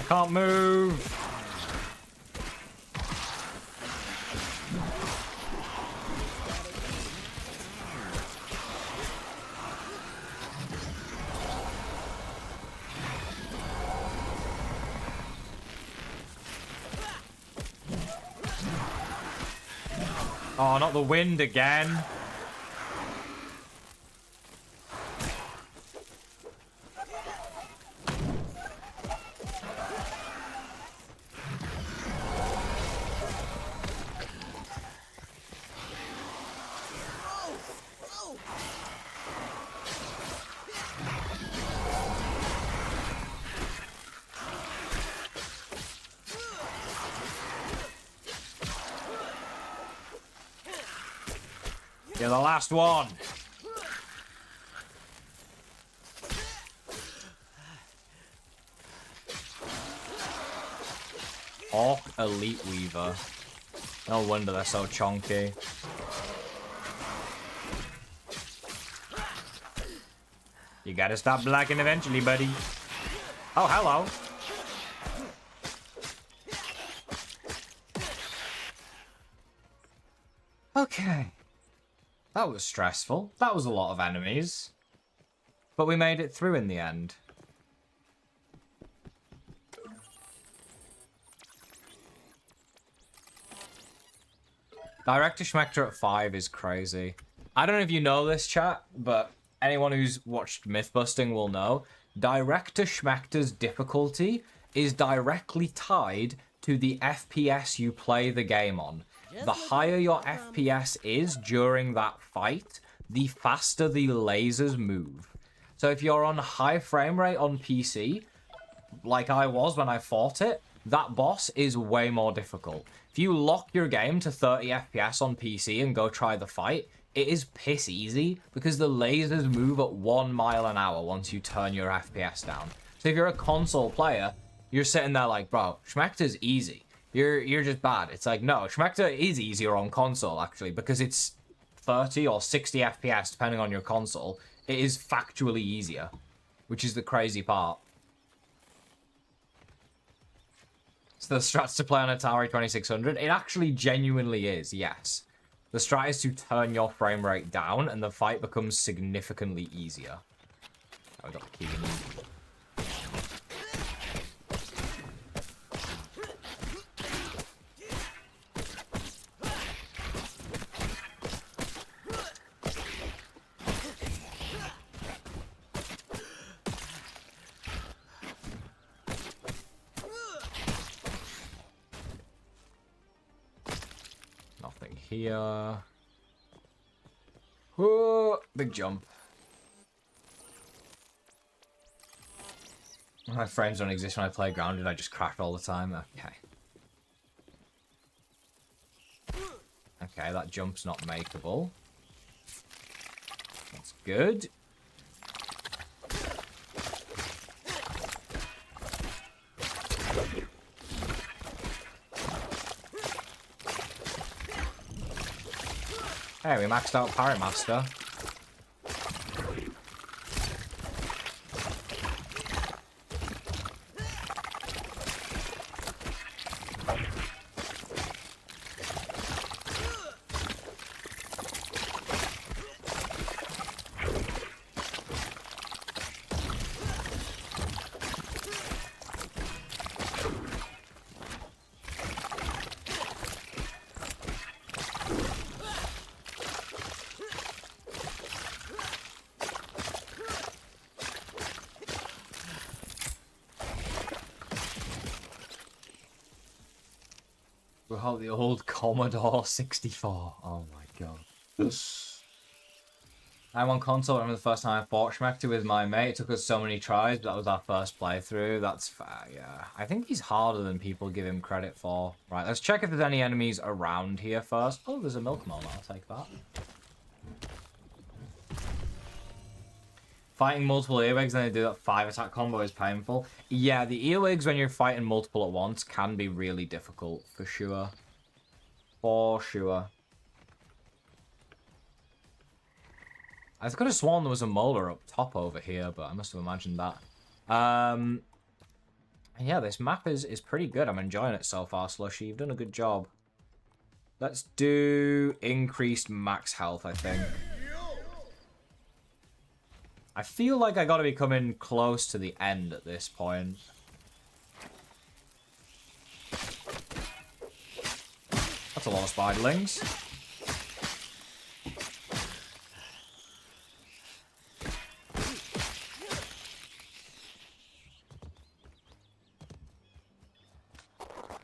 Can't move. Oh, not the wind again. You're the last one. Orc Elite Weaver. No wonder they're so chunky. You gotta stop blocking eventually, buddy. Oh, hello. Okay. That was stressful. That was a lot of enemies. But we made it through in the end. Director Schmecter at 5 is crazy. I don't know if you know this, chat, but anyone who's watched Mythbusting will know. Director Schmecter's difficulty is directly tied to the FPS you play the game on. The higher your FPS is during that fight, the faster the lasers move. So if you're on high frame rate on PC, like I was when I fought it, that boss is way more difficult. If you lock your game to 30 FPS on PC and go try the fight, it is piss easy because the lasers move at 1 mile an hour once you turn your FPS down. So if you're a console player, you're sitting there like, bro, Schmecter's easy. You're just bad. It's like, no, Schmecter is easier on console, actually, because it's 30 or 60 FPS, depending on your console. It is factually easier, which is the crazy part. So the strat's to play on Atari 2600? It actually genuinely is, yes. The strat is to turn your frame rate down, and the fight becomes significantly easier. Oh, I got the key. here. Whoa, big jump. My frames don't exist when I play Grounded. I just crash all the time. Okay. Okay, that jump's not makeable. That's good. Hey, we maxed out Parry Master. Well, the old Commodore 64. Oh my god. I'm on console. I remember the first time I fought Schmector with my mate. It took us so many tries, but that was our first playthrough. That's fair, yeah. I think he's harder than people give him credit for. Right, let's check if there's any enemies around here first. Oh, there's a milk molar. I'll take that. Fighting multiple earwigs and they do that 5-attack combo is painful. Yeah, the earwigs when you're fighting multiple at once can be really difficult, for sure. For sure. I could have sworn there was a molar up top over here, but I must have imagined that. Yeah, this map is pretty good. I'm enjoying it so far, Slushy. You've done a good job. Let's do increased max health, I think. I feel like I gotta be coming close to the end at this point. That's a lot of spiderlings.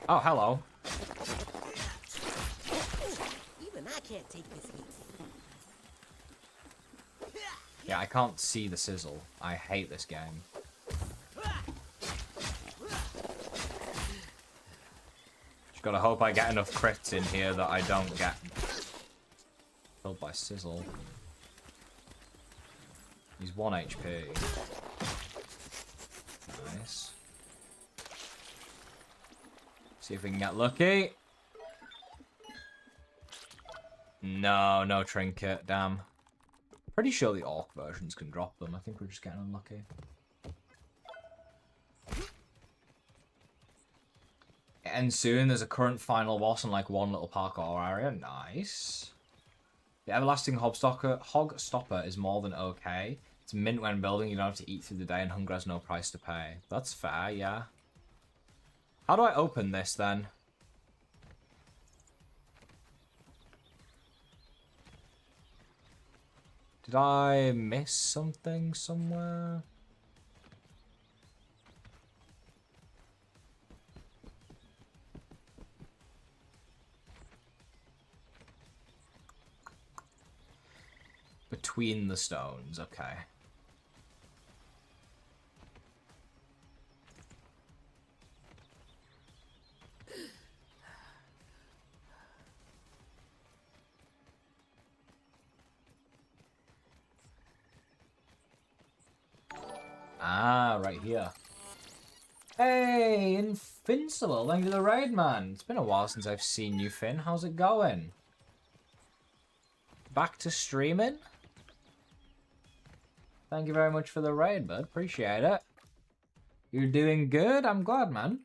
Oh, hello. Even I can't take this heat. Yeah, I can't see the sizzle. I hate this game. Just gotta hope I get enough crits in here that I don't get killed by sizzle. He's 1 HP. Nice. See if we can get lucky. No, no trinket, damn. Pretty sure the Orc versions can drop them. I think we're just getting unlucky. And soon there's a current final boss and like one little parkour area. Nice. The Everlasting Hog Stopper is more than okay. It's mint when building. You don't have to eat through the day and hunger has no price to pay. That's fair, yeah. How do I open this then? Did I miss something somewhere? Between the stones, okay. Ah, right here. Hey, Invincible, thank you for the raid, man. It's been a while since I've seen you, Finn. How's it going? Back to streaming? Thank you very much for the raid, bud. Appreciate it. You're doing good? I'm glad, man.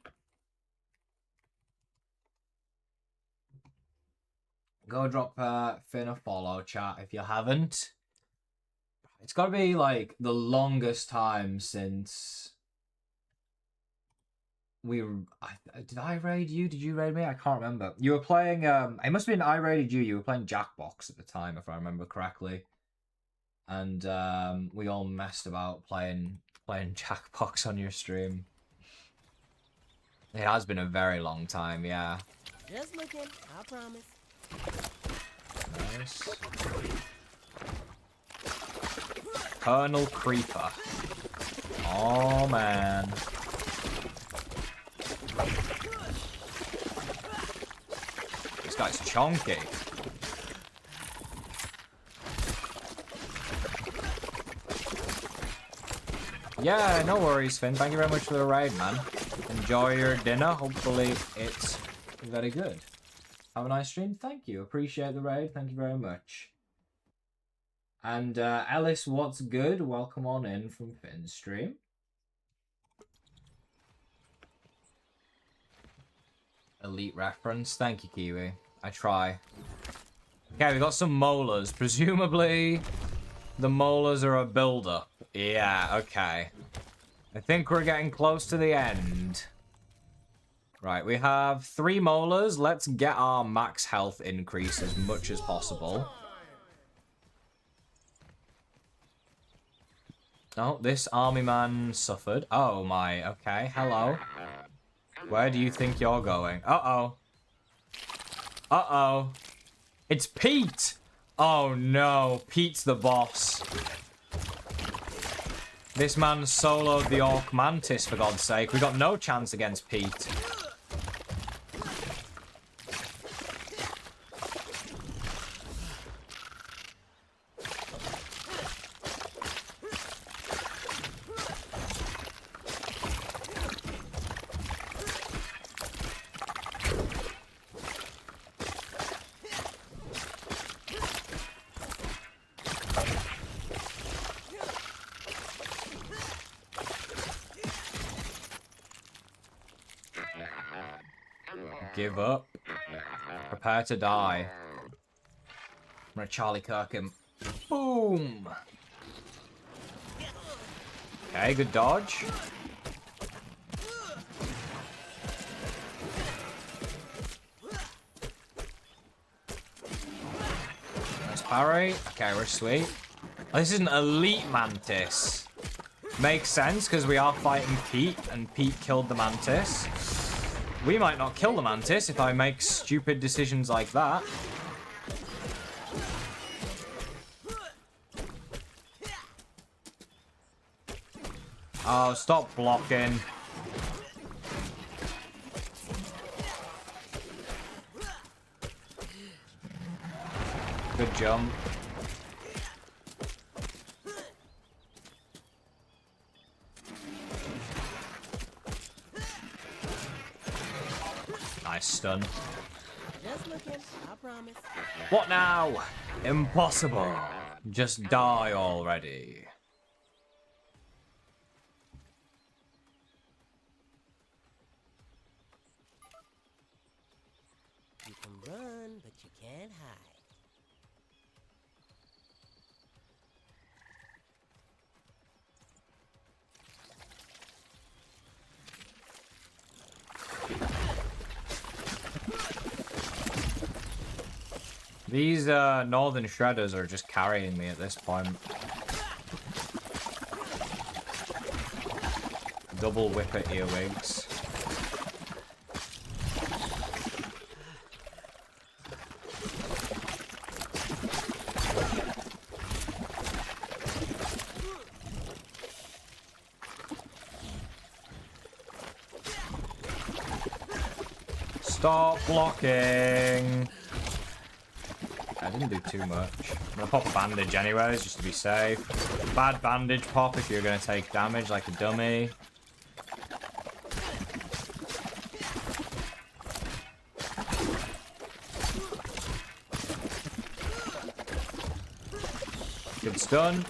Go drop Finn a follow, chat, if you haven't. It's got to be, like, the longest time since we were... did I raid you? Did you raid me? I can't remember. You were playing... it must have been I raided you. You were playing Jackbox at the time, if I remember correctly. And we all messed about playing Jackbox on your stream. It has been a very long time, yeah. Just looking, I promise. Nice. Colonel Creeper. Oh, man. This guy's chonky. Yeah, no worries, Finn. Thank you very much for the raid, man. Enjoy your dinner. Hopefully it's very good. Have a nice stream. Thank you. Appreciate the raid. Thank you very much. And Ellis, what's good? Welcome on in from Finn's stream. Elite reference. Thank you, Kiwi. I try. Okay, we got some molars. Presumably, the molars are a build-up. Yeah, okay. I think we're getting close to the end. Right, we have 3 molars. Let's get our max health increase as much as possible. Oh, this army man suffered. Oh my, okay, hello. Where do you think you're going? Uh-oh. Uh-oh. It's Pete! Oh no, Pete's the boss. This man soloed the Orc Mantis, for God's sake. We got no chance against Pete. Give up. Prepare to die. I'm gonna Charlie Kirk him. Boom! Okay, good dodge. Nice parry. Okay, we're sweet. Oh, this is an elite mantis. Makes sense, because we are fighting Pete, and Pete killed the mantis. We might not kill the mantis if I make stupid decisions like that. Oh, stop blocking. Good jump. Nice stun. Just looking, I promise. What now? Impossible. Just die already. You can run, but you can't hide. These northern shredders are just carrying me at this point. Double whipper earwigs. Stop blocking. I didn't do too much. I'm gonna pop a bandage anyways, just to be safe. Bad bandage pop if you're gonna take damage like a dummy. Good stun.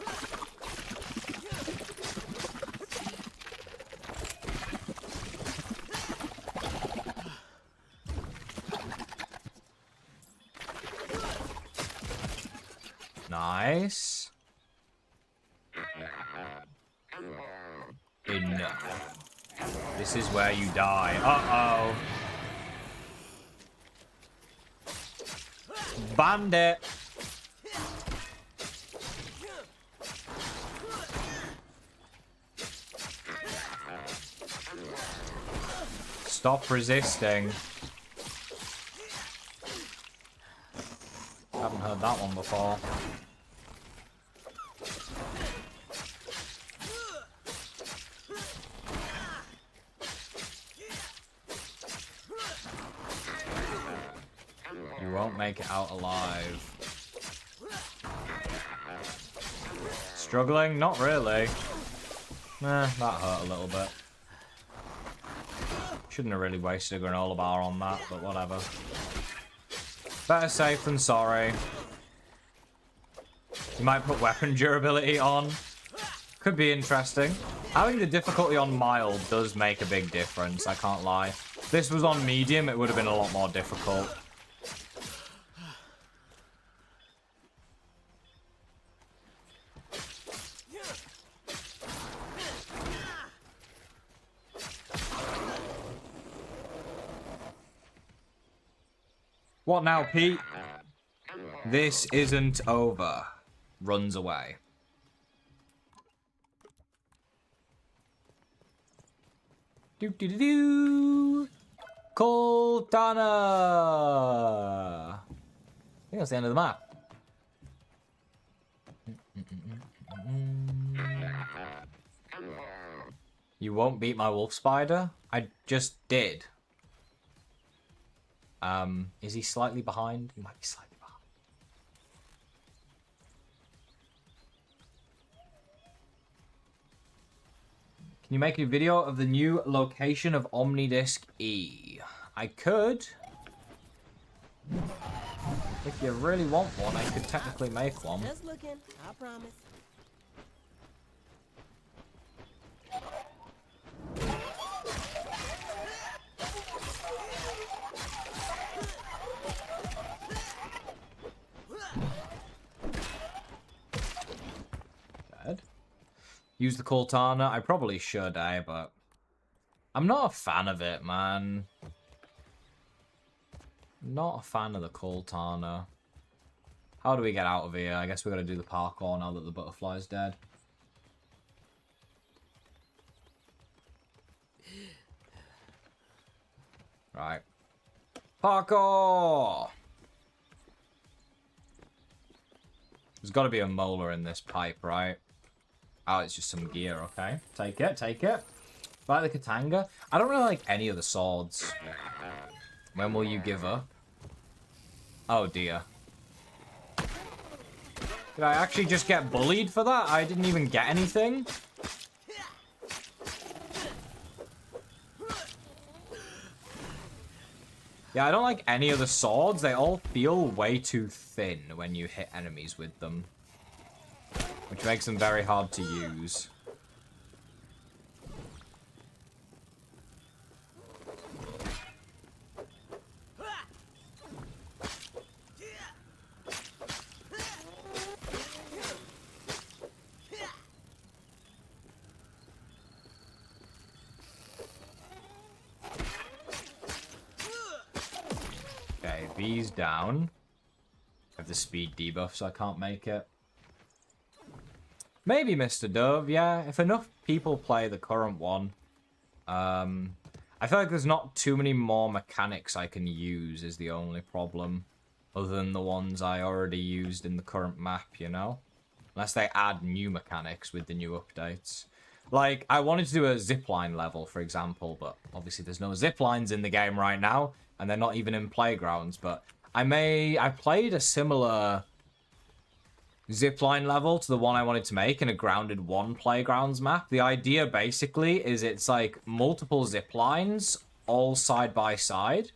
Nice. Enough. This is where you die. Uh-oh. Bandit. Stop resisting. Haven't heard that one before. You won't make it out alive. Struggling? Not really. That hurt a little bit. Shouldn't have really wasted a granola bar on that, but whatever. Better safe than sorry. You might put weapon durability on. Could be interesting. Having the difficulty on mild does make a big difference, I can't lie. If this was on medium, it would have been a lot more difficult. What now, Pete? This isn't over. Runs away. Do. Cortana! I think that's the end of the map. You won't beat my wolf spider? I just did. Is he slightly behind? He might be slightly behind. Can you make a video of the new location of Omnidisc E? I could. If you really want one, I could technically make one. Just looking, I promise. Use the Cortana. I probably should, but I'm not a fan of it, man. Not a fan of the Cortana. How do we get out of here? I guess we gotta do the parkour now that the butterfly's dead. Right. Parkour! There's gotta be a molar in this pipe, right? Oh, it's just some gear, okay. Take it, take it. Like the Katanga. I don't really like any of the swords. When will you give up? Oh, dear. Did I actually just get bullied for that? I didn't even get anything? Yeah, I don't like any of the swords. They all feel way too thin when you hit enemies with them. Which makes them very hard to use. Okay, B's down. I have the speed debuff, so I can't make it. Maybe Mr. Dove, yeah. If enough people play the current one. I feel like there's not too many more mechanics I can use is the only problem. Other than the ones I already used in the current map, you know? Unless they add new mechanics with the new updates. Like, I wanted to do a zipline level, for example, but obviously there's no ziplines in the game right now, and they're not even in playgrounds, but I played a similar zipline level to the one I wanted to make in a Grounded 1 Playgrounds map. The idea basically is it's like multiple ziplines all side by side,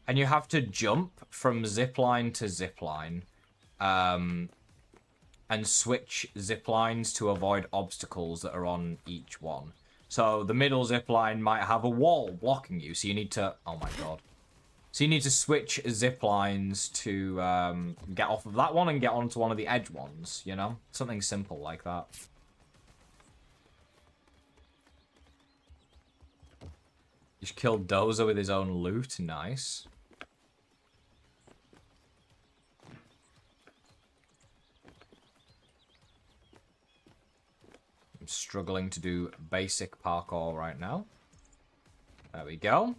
and you have to jump from zipline to zipline and switch ziplines to avoid obstacles that are on each one. So the middle zipline might have a wall blocking you, so you need to... Oh my god. So you need to switch zip lines to get off of that one and get onto one of the edge ones, you know? Something simple like that. Just killed Dozer with his own loot. Nice. I'm struggling to do basic parkour right now. There we go.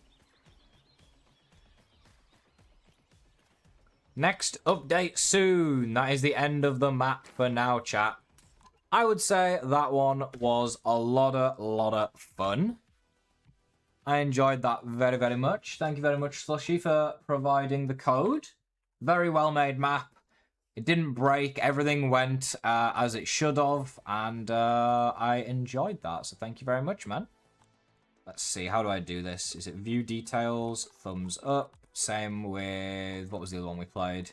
Next update soon. That is the end of the map for now, chat. I would say that one was a lot of fun. I enjoyed that very, very much. Thank you very much, Slushy, for providing the code. Very well made map. It didn't break. Everything went as it should have. And I enjoyed that. So thank you very much, man. Let's see. How do I do this? Is it view details? Thumbs up. Same with... What was the other one we played?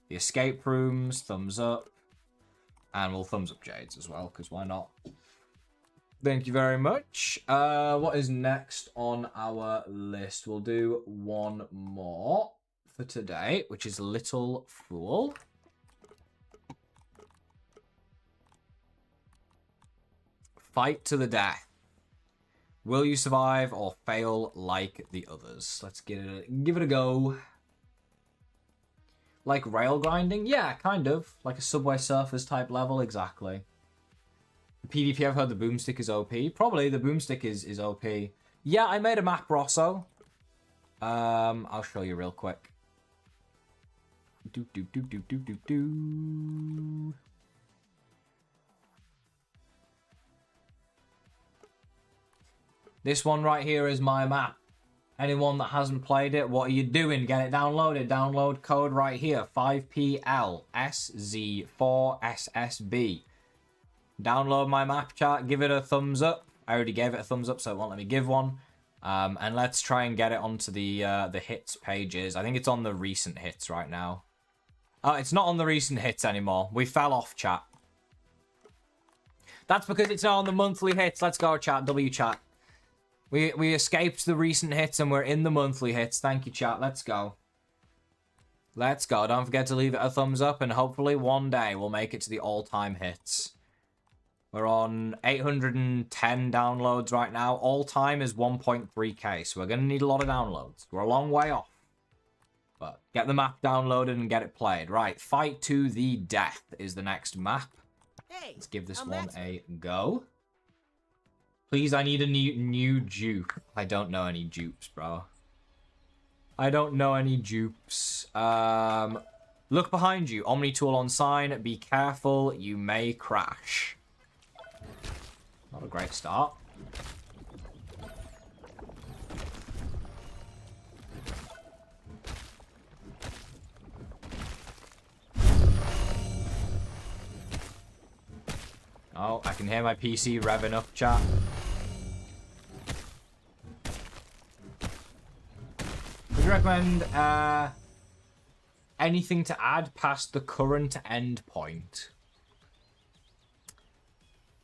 The escape rooms. Thumbs up. And we'll thumbs up Jades as well, because why not? Thank you very much. What is next on our list? We'll do one more for today, which is Little Fool. Fight to the death. Will you survive or fail like the others? Let's give it a go. Like rail grinding? Yeah, kind of. Like a Subway Surfers type level, exactly. PvP, I've heard the boomstick is OP. Probably the boomstick is OP. Yeah, I made a map, Rosso. I'll show you real quick. Do. This one right here is my map. Anyone that hasn't played it, what are you doing? Get it downloaded. Download code right here. 5PLSZ4SSB. Download my map, chat. Give it a thumbs up. I already gave it a thumbs up, so it won't let me give one. And let's try and get it onto the hits pages. I think it's on the recent hits right now. Oh, it's not on the recent hits anymore. We fell off, chat. That's because it's not on the monthly hits. Let's go, chat. W chat. We escaped the recent hits and we're in the monthly hits. Thank you, chat. Let's go. Let's go. Don't forget to leave it a thumbs up and hopefully one day we'll make it to the all-time hits. We're on 810 downloads right now. All-time is 1.3k, so we're going to need a lot of downloads. We're a long way off. But get the map downloaded and get it played. Right, Fight to the Death is the next map. Hey, Let's give this one a go. Please, I need a new dupe. I don't know any dupes, bro. I don't know any dupes. Look behind you. Omni tool on sign. Be careful. You may crash. Not a great start. Oh, I can hear my PC revving up, chat. Would you recommend anything to add past the current endpoint?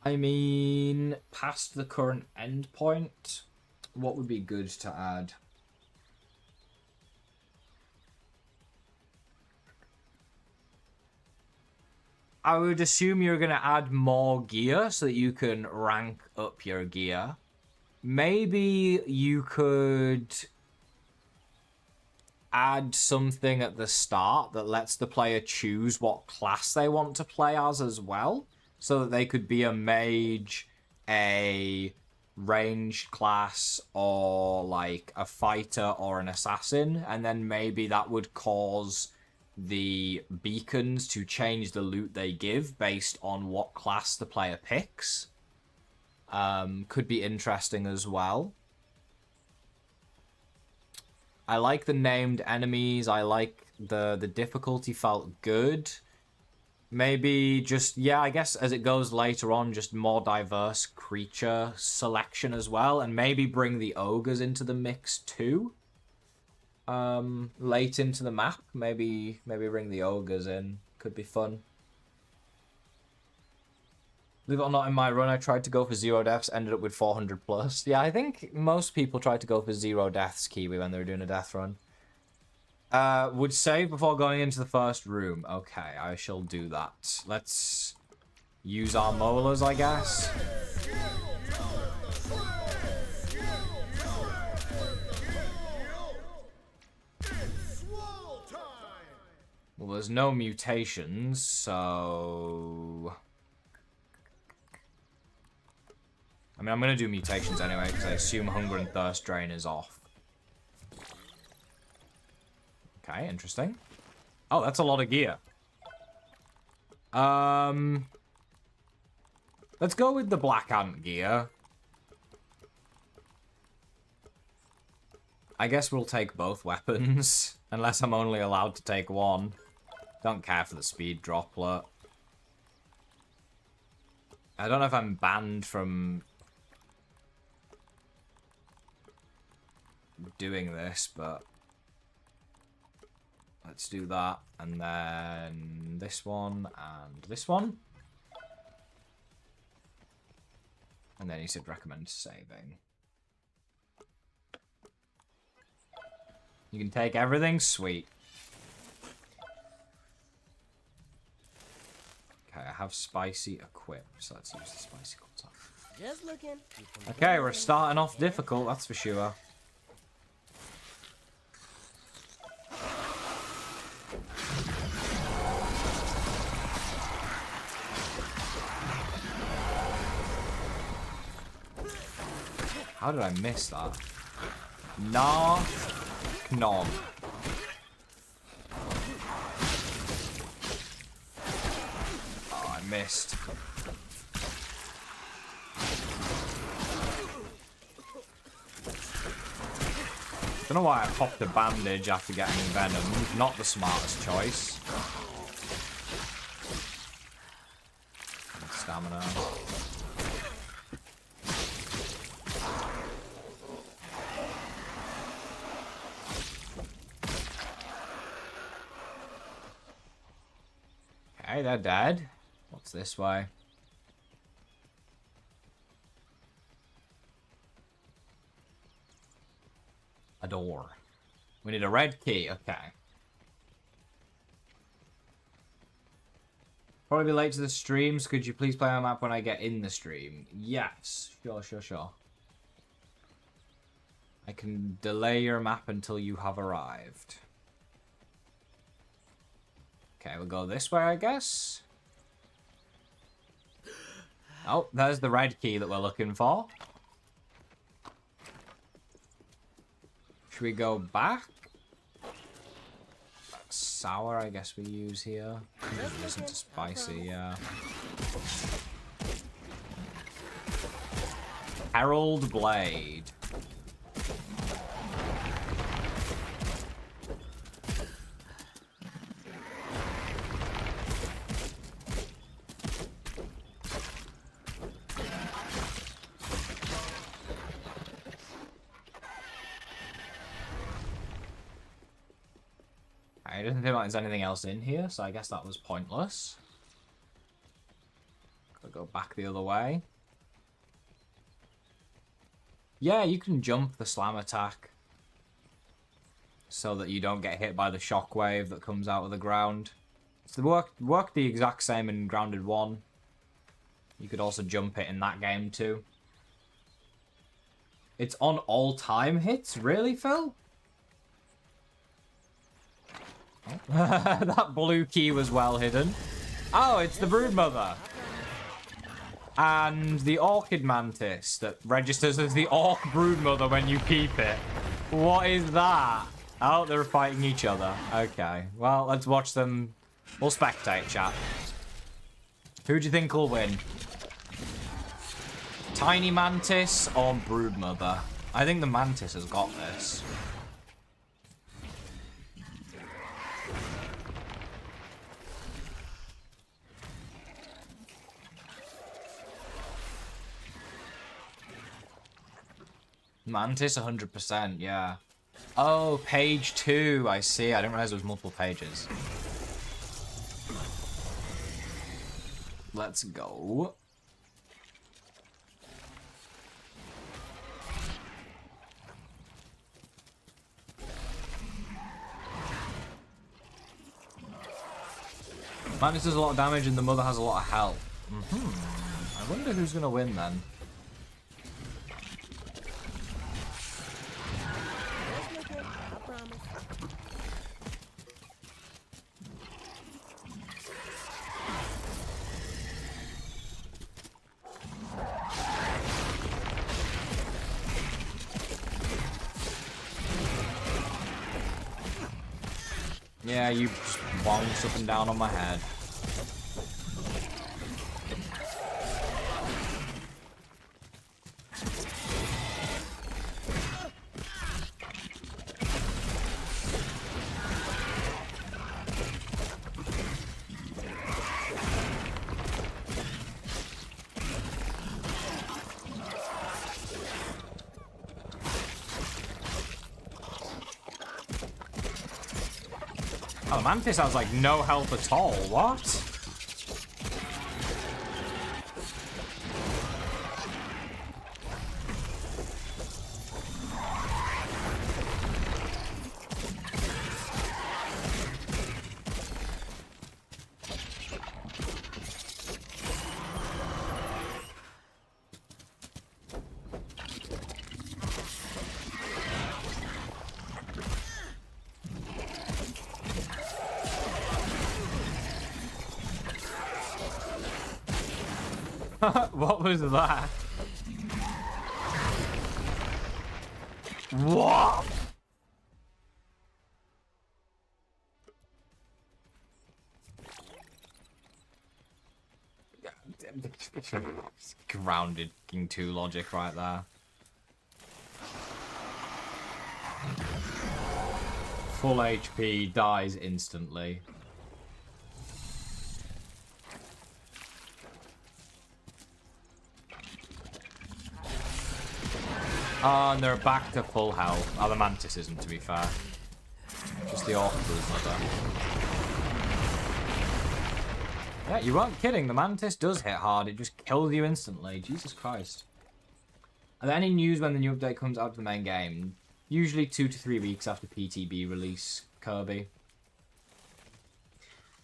I mean, past the current endpoint, what would be good to add? I would assume you're going to add more gear so that you can rank up your gear. Maybe you could add something at the start that lets the player choose what class they want to play as well. So that they could be a mage, a ranged class, or like a fighter or an assassin. And then maybe that would cause the beacons to change the loot they give based on what class the player picks. Could be interesting as well. I like the named enemies. I like the difficulty felt good. Maybe just, yeah, I guess as it goes later on, just more diverse creature selection as well. And maybe bring the ogres into the mix too. Late into the map. Maybe bring the ogres in. Could be fun. Believe it or not, in my run, I tried to go for 0 deaths, ended up with 400 plus. Yeah, I think most people tried to go for 0 deaths, Kiwi, when they were doing a death run. Would save before going into the first room. Okay, I shall do that. Let's use our molars, I guess. Well, there's no mutations, so... I mean, I'm going to do mutations anyway, because I assume Hunger and Thirst Drain is off. Okay, interesting. Oh, that's a lot of gear. Let's go with the Black Ant gear. I guess we'll take both weapons, unless I'm only allowed to take one. Don't care for the speed droplet. I don't know if I'm banned from doing this, but let's do that. And then this one and this one. And then he said recommend saving. You can take everything, sweet. Okay, I have spicy equipped, so let's use the spicy contact. Just looking. Okay, we're starting off difficult, that's for sure. How did I miss that? Nah, Knog. Oh, I missed. Don't know why I popped a bandage after getting venom. Not the smartest choice. Stamina. Okay, they're dead. What's this way? A door. We need a red key. Okay. Probably be late to the streams. Could you please play my map when I get in the stream? Yes. Sure. I can delay your map until you have arrived. Okay, we'll go this way, I guess. Oh, there's the red key that we're looking for. Should we go back? That's sour, I guess we use here. It isn't spicy, yeah. Herald Blade. It doesn't seem like there's anything else in here, so I guess that was pointless. Gotta go back the other way. Yeah, you can jump the slam attack so that you don't get hit by the shockwave that comes out of the ground. It's worked the exact same in Grounded 1. You could also jump it in that game too. It's on all-time hits? Really, Phil? That blue key was well hidden. Oh, it's the Broodmother. And the Orchid Mantis that registers as the Orc Broodmother when you keep it. What is that? Oh, they're fighting each other. Okay, well, let's watch them. We'll spectate, chat. Who do you think will win? Tiny Mantis or Broodmother? I think the Mantis has got this. Mantis 100%, yeah. Oh, page 2, I see. I didn't realize there was multiple pages. Let's go. Mantis does a lot of damage and the mother has a lot of health. I wonder who's gonna win then. Yeah, you just bounce up and down on my head. Oh, the Mantis has like no health at all. What? What was that? What? Grounded King 2 logic right there. Full HP, dies instantly. Oh, and they're back to full health. Oh, the Mantis isn't, to be fair. Just the Orc Gauntlet. Yeah, you weren't kidding. The Mantis does hit hard. It just kills you instantly. Jesus Christ. Are there any news when the new update comes out to the main game? Usually 2 to 3 weeks after PTB release, Kirby.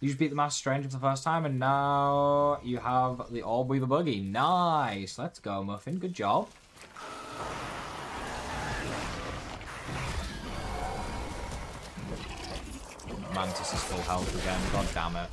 You just beat the Master Stranger for the first time, and now you have the Orb Weaver Buggy. Nice. Let's go, Muffin. Good job. Mantis is full health again. God damn it.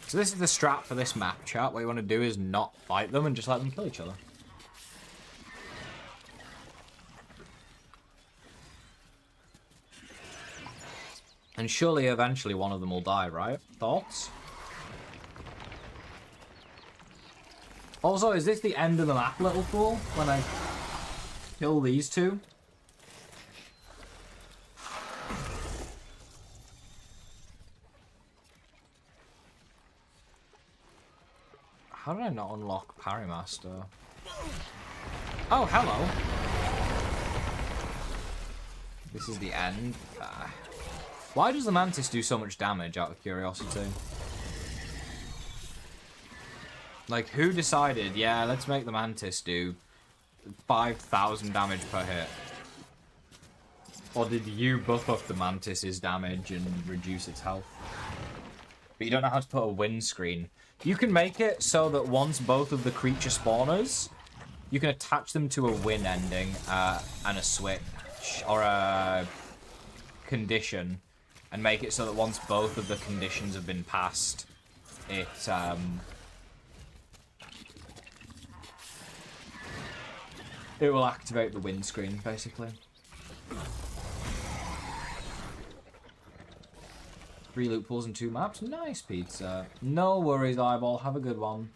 So this is the strat for this map, chat. What you want to do is not fight them and just let them kill each other. And surely eventually one of them will die, right? Thoughts? Also, is this the end of the map, little fool? When I kill these two? How did I not unlock Parry Master? Oh, hello. This is the end. Why does the Mantis do so much damage, out of curiosity? Like, who decided, yeah, let's make the Mantis do 5,000 damage per hit? Or did you buff up the Mantis's damage and reduce its health? But you don't know how to put a win screen. You can make it so that once both of the creature spawners, you can attach them to a win ending and a switch or a condition, and make it so that once both of the conditions have been passed, it will activate the win screen, basically. 3 loot pools and 2 maps. Nice, pizza. No worries, Eyeball. Have a good one.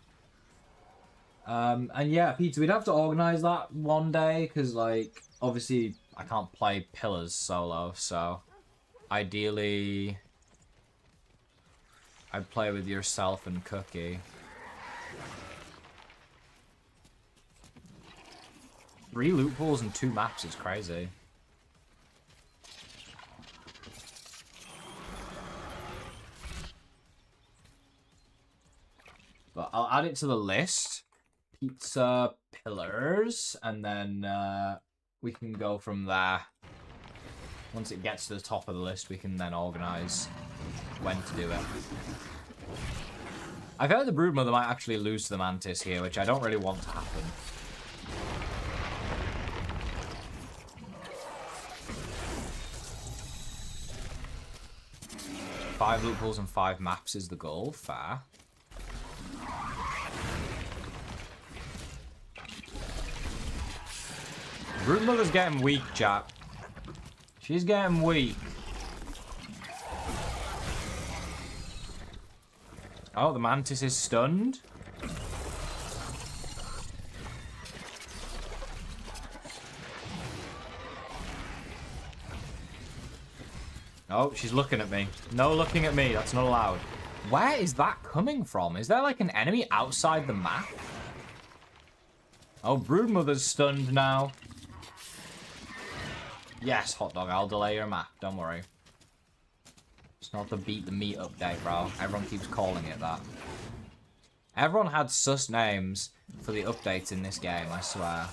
And yeah, pizza, we'd have to organise that one day, because, like, obviously, I can't play Pillars solo, so ideally, I'd play with yourself and Cookie. 3 loot pools and 2 maps is crazy. But I'll add it to the list. Pizza pillars, and then we can go from there. Once it gets to the top of the list, we can then organise when to do it. I've heard the Broodmother might actually lose to the Mantis here, which I don't really want to happen. Five loopholes and 5 maps is the goal. Fair. Broodmother's getting weak, chat. She's getting weak. Oh, the Mantis is stunned. Oh, she's looking at me. No looking at me. That's not allowed. Where is that coming from? Is there like an enemy outside the map? Oh, Broodmother's stunned now. Yes, hot dog. I'll delay your map. Don't worry. It's not the beat the meat update, bro. Everyone keeps calling it that. Everyone had sus names for the updates in this game, I swear.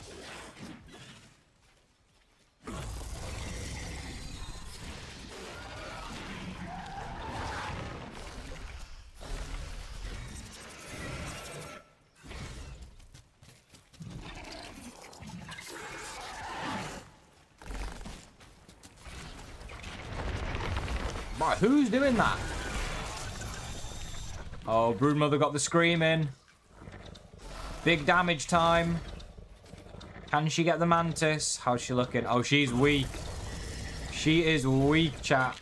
Right, who's doing that? Oh, Broodmother got the scream in. Big damage time. Can she get the Mantis? How's she looking? Oh, she's weak. She is weak, chat.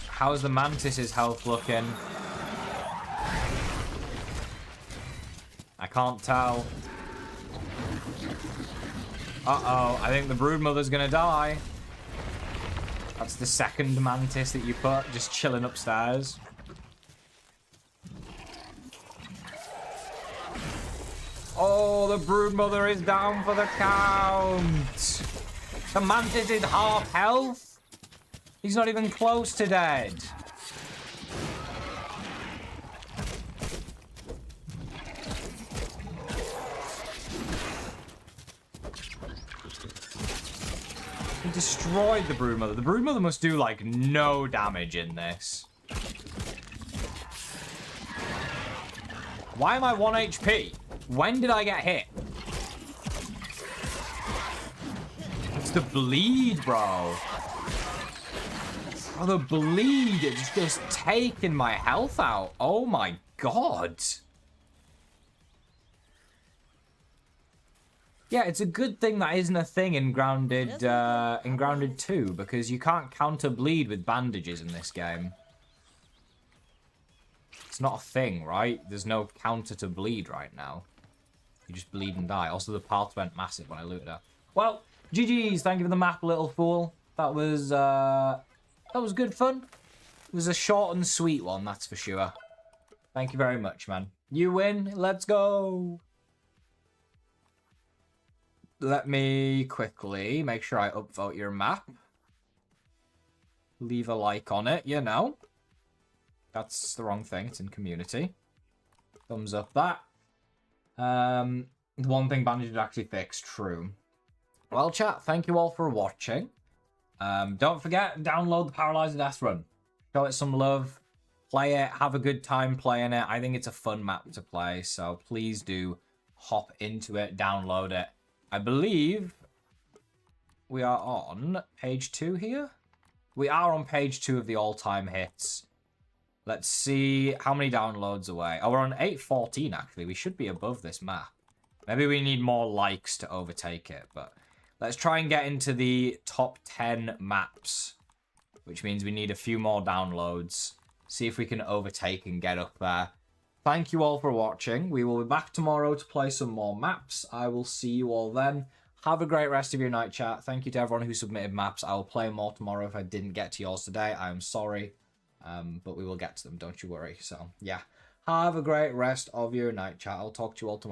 How's the Mantis's health looking? I can't tell. Uh-oh, I think the Broodmother's gonna die. That's the second Mantis that you put, just chilling upstairs. Oh, the Broodmother is down for the count. The Mantis is half health. He's not even close to dead. He destroyed the Broodmother. The Broodmother must do, like, no damage in this. Why am I 1 HP? When did I get hit? It's the bleed, bro. Oh, the bleed. It's just taking my health out. Oh, my God. Yeah, it's a good thing that isn't a thing in Grounded 2, because you can't counter bleed with bandages in this game. It's not a thing, right? There's no counter to bleed right now. You just bleed and die. Also, the path went massive when I looted her. Well, GG's. Thank you for the map, little fool. That was good fun. It was a short and sweet one, that's for sure. Thank you very much, man. You win. Let's go. Let me quickly make sure I upvote your map. Leave a like on it, you know. That's the wrong thing. It's in community. Thumbs up that. The one thing Bandage actually fixed. True. Well, chat, thank you all for watching. Don't forget, download the Paralyzed Death Run. Show it some love. Play it. Have a good time playing it. I think it's a fun map to play, so please do hop into it, download it. I believe we are on page 2 here. We are on page 2 of the all-time hits. Let's see how many downloads away. Oh, we're on 814, actually. We should be above this map. Maybe we need more likes to overtake it, but let's try and get into the top 10 maps, which means we need a few more downloads. See if we can overtake and get up there. Thank you all for watching. We will be back tomorrow to play some more maps. I will see you all then. Have a great rest of your night, chat. Thank you to everyone who submitted maps. I will play more tomorrow if I didn't get to yours today. I am sorry. But we will get to them, don't you worry. So, yeah. Have a great rest of your night, chat. I'll talk to you all tomorrow.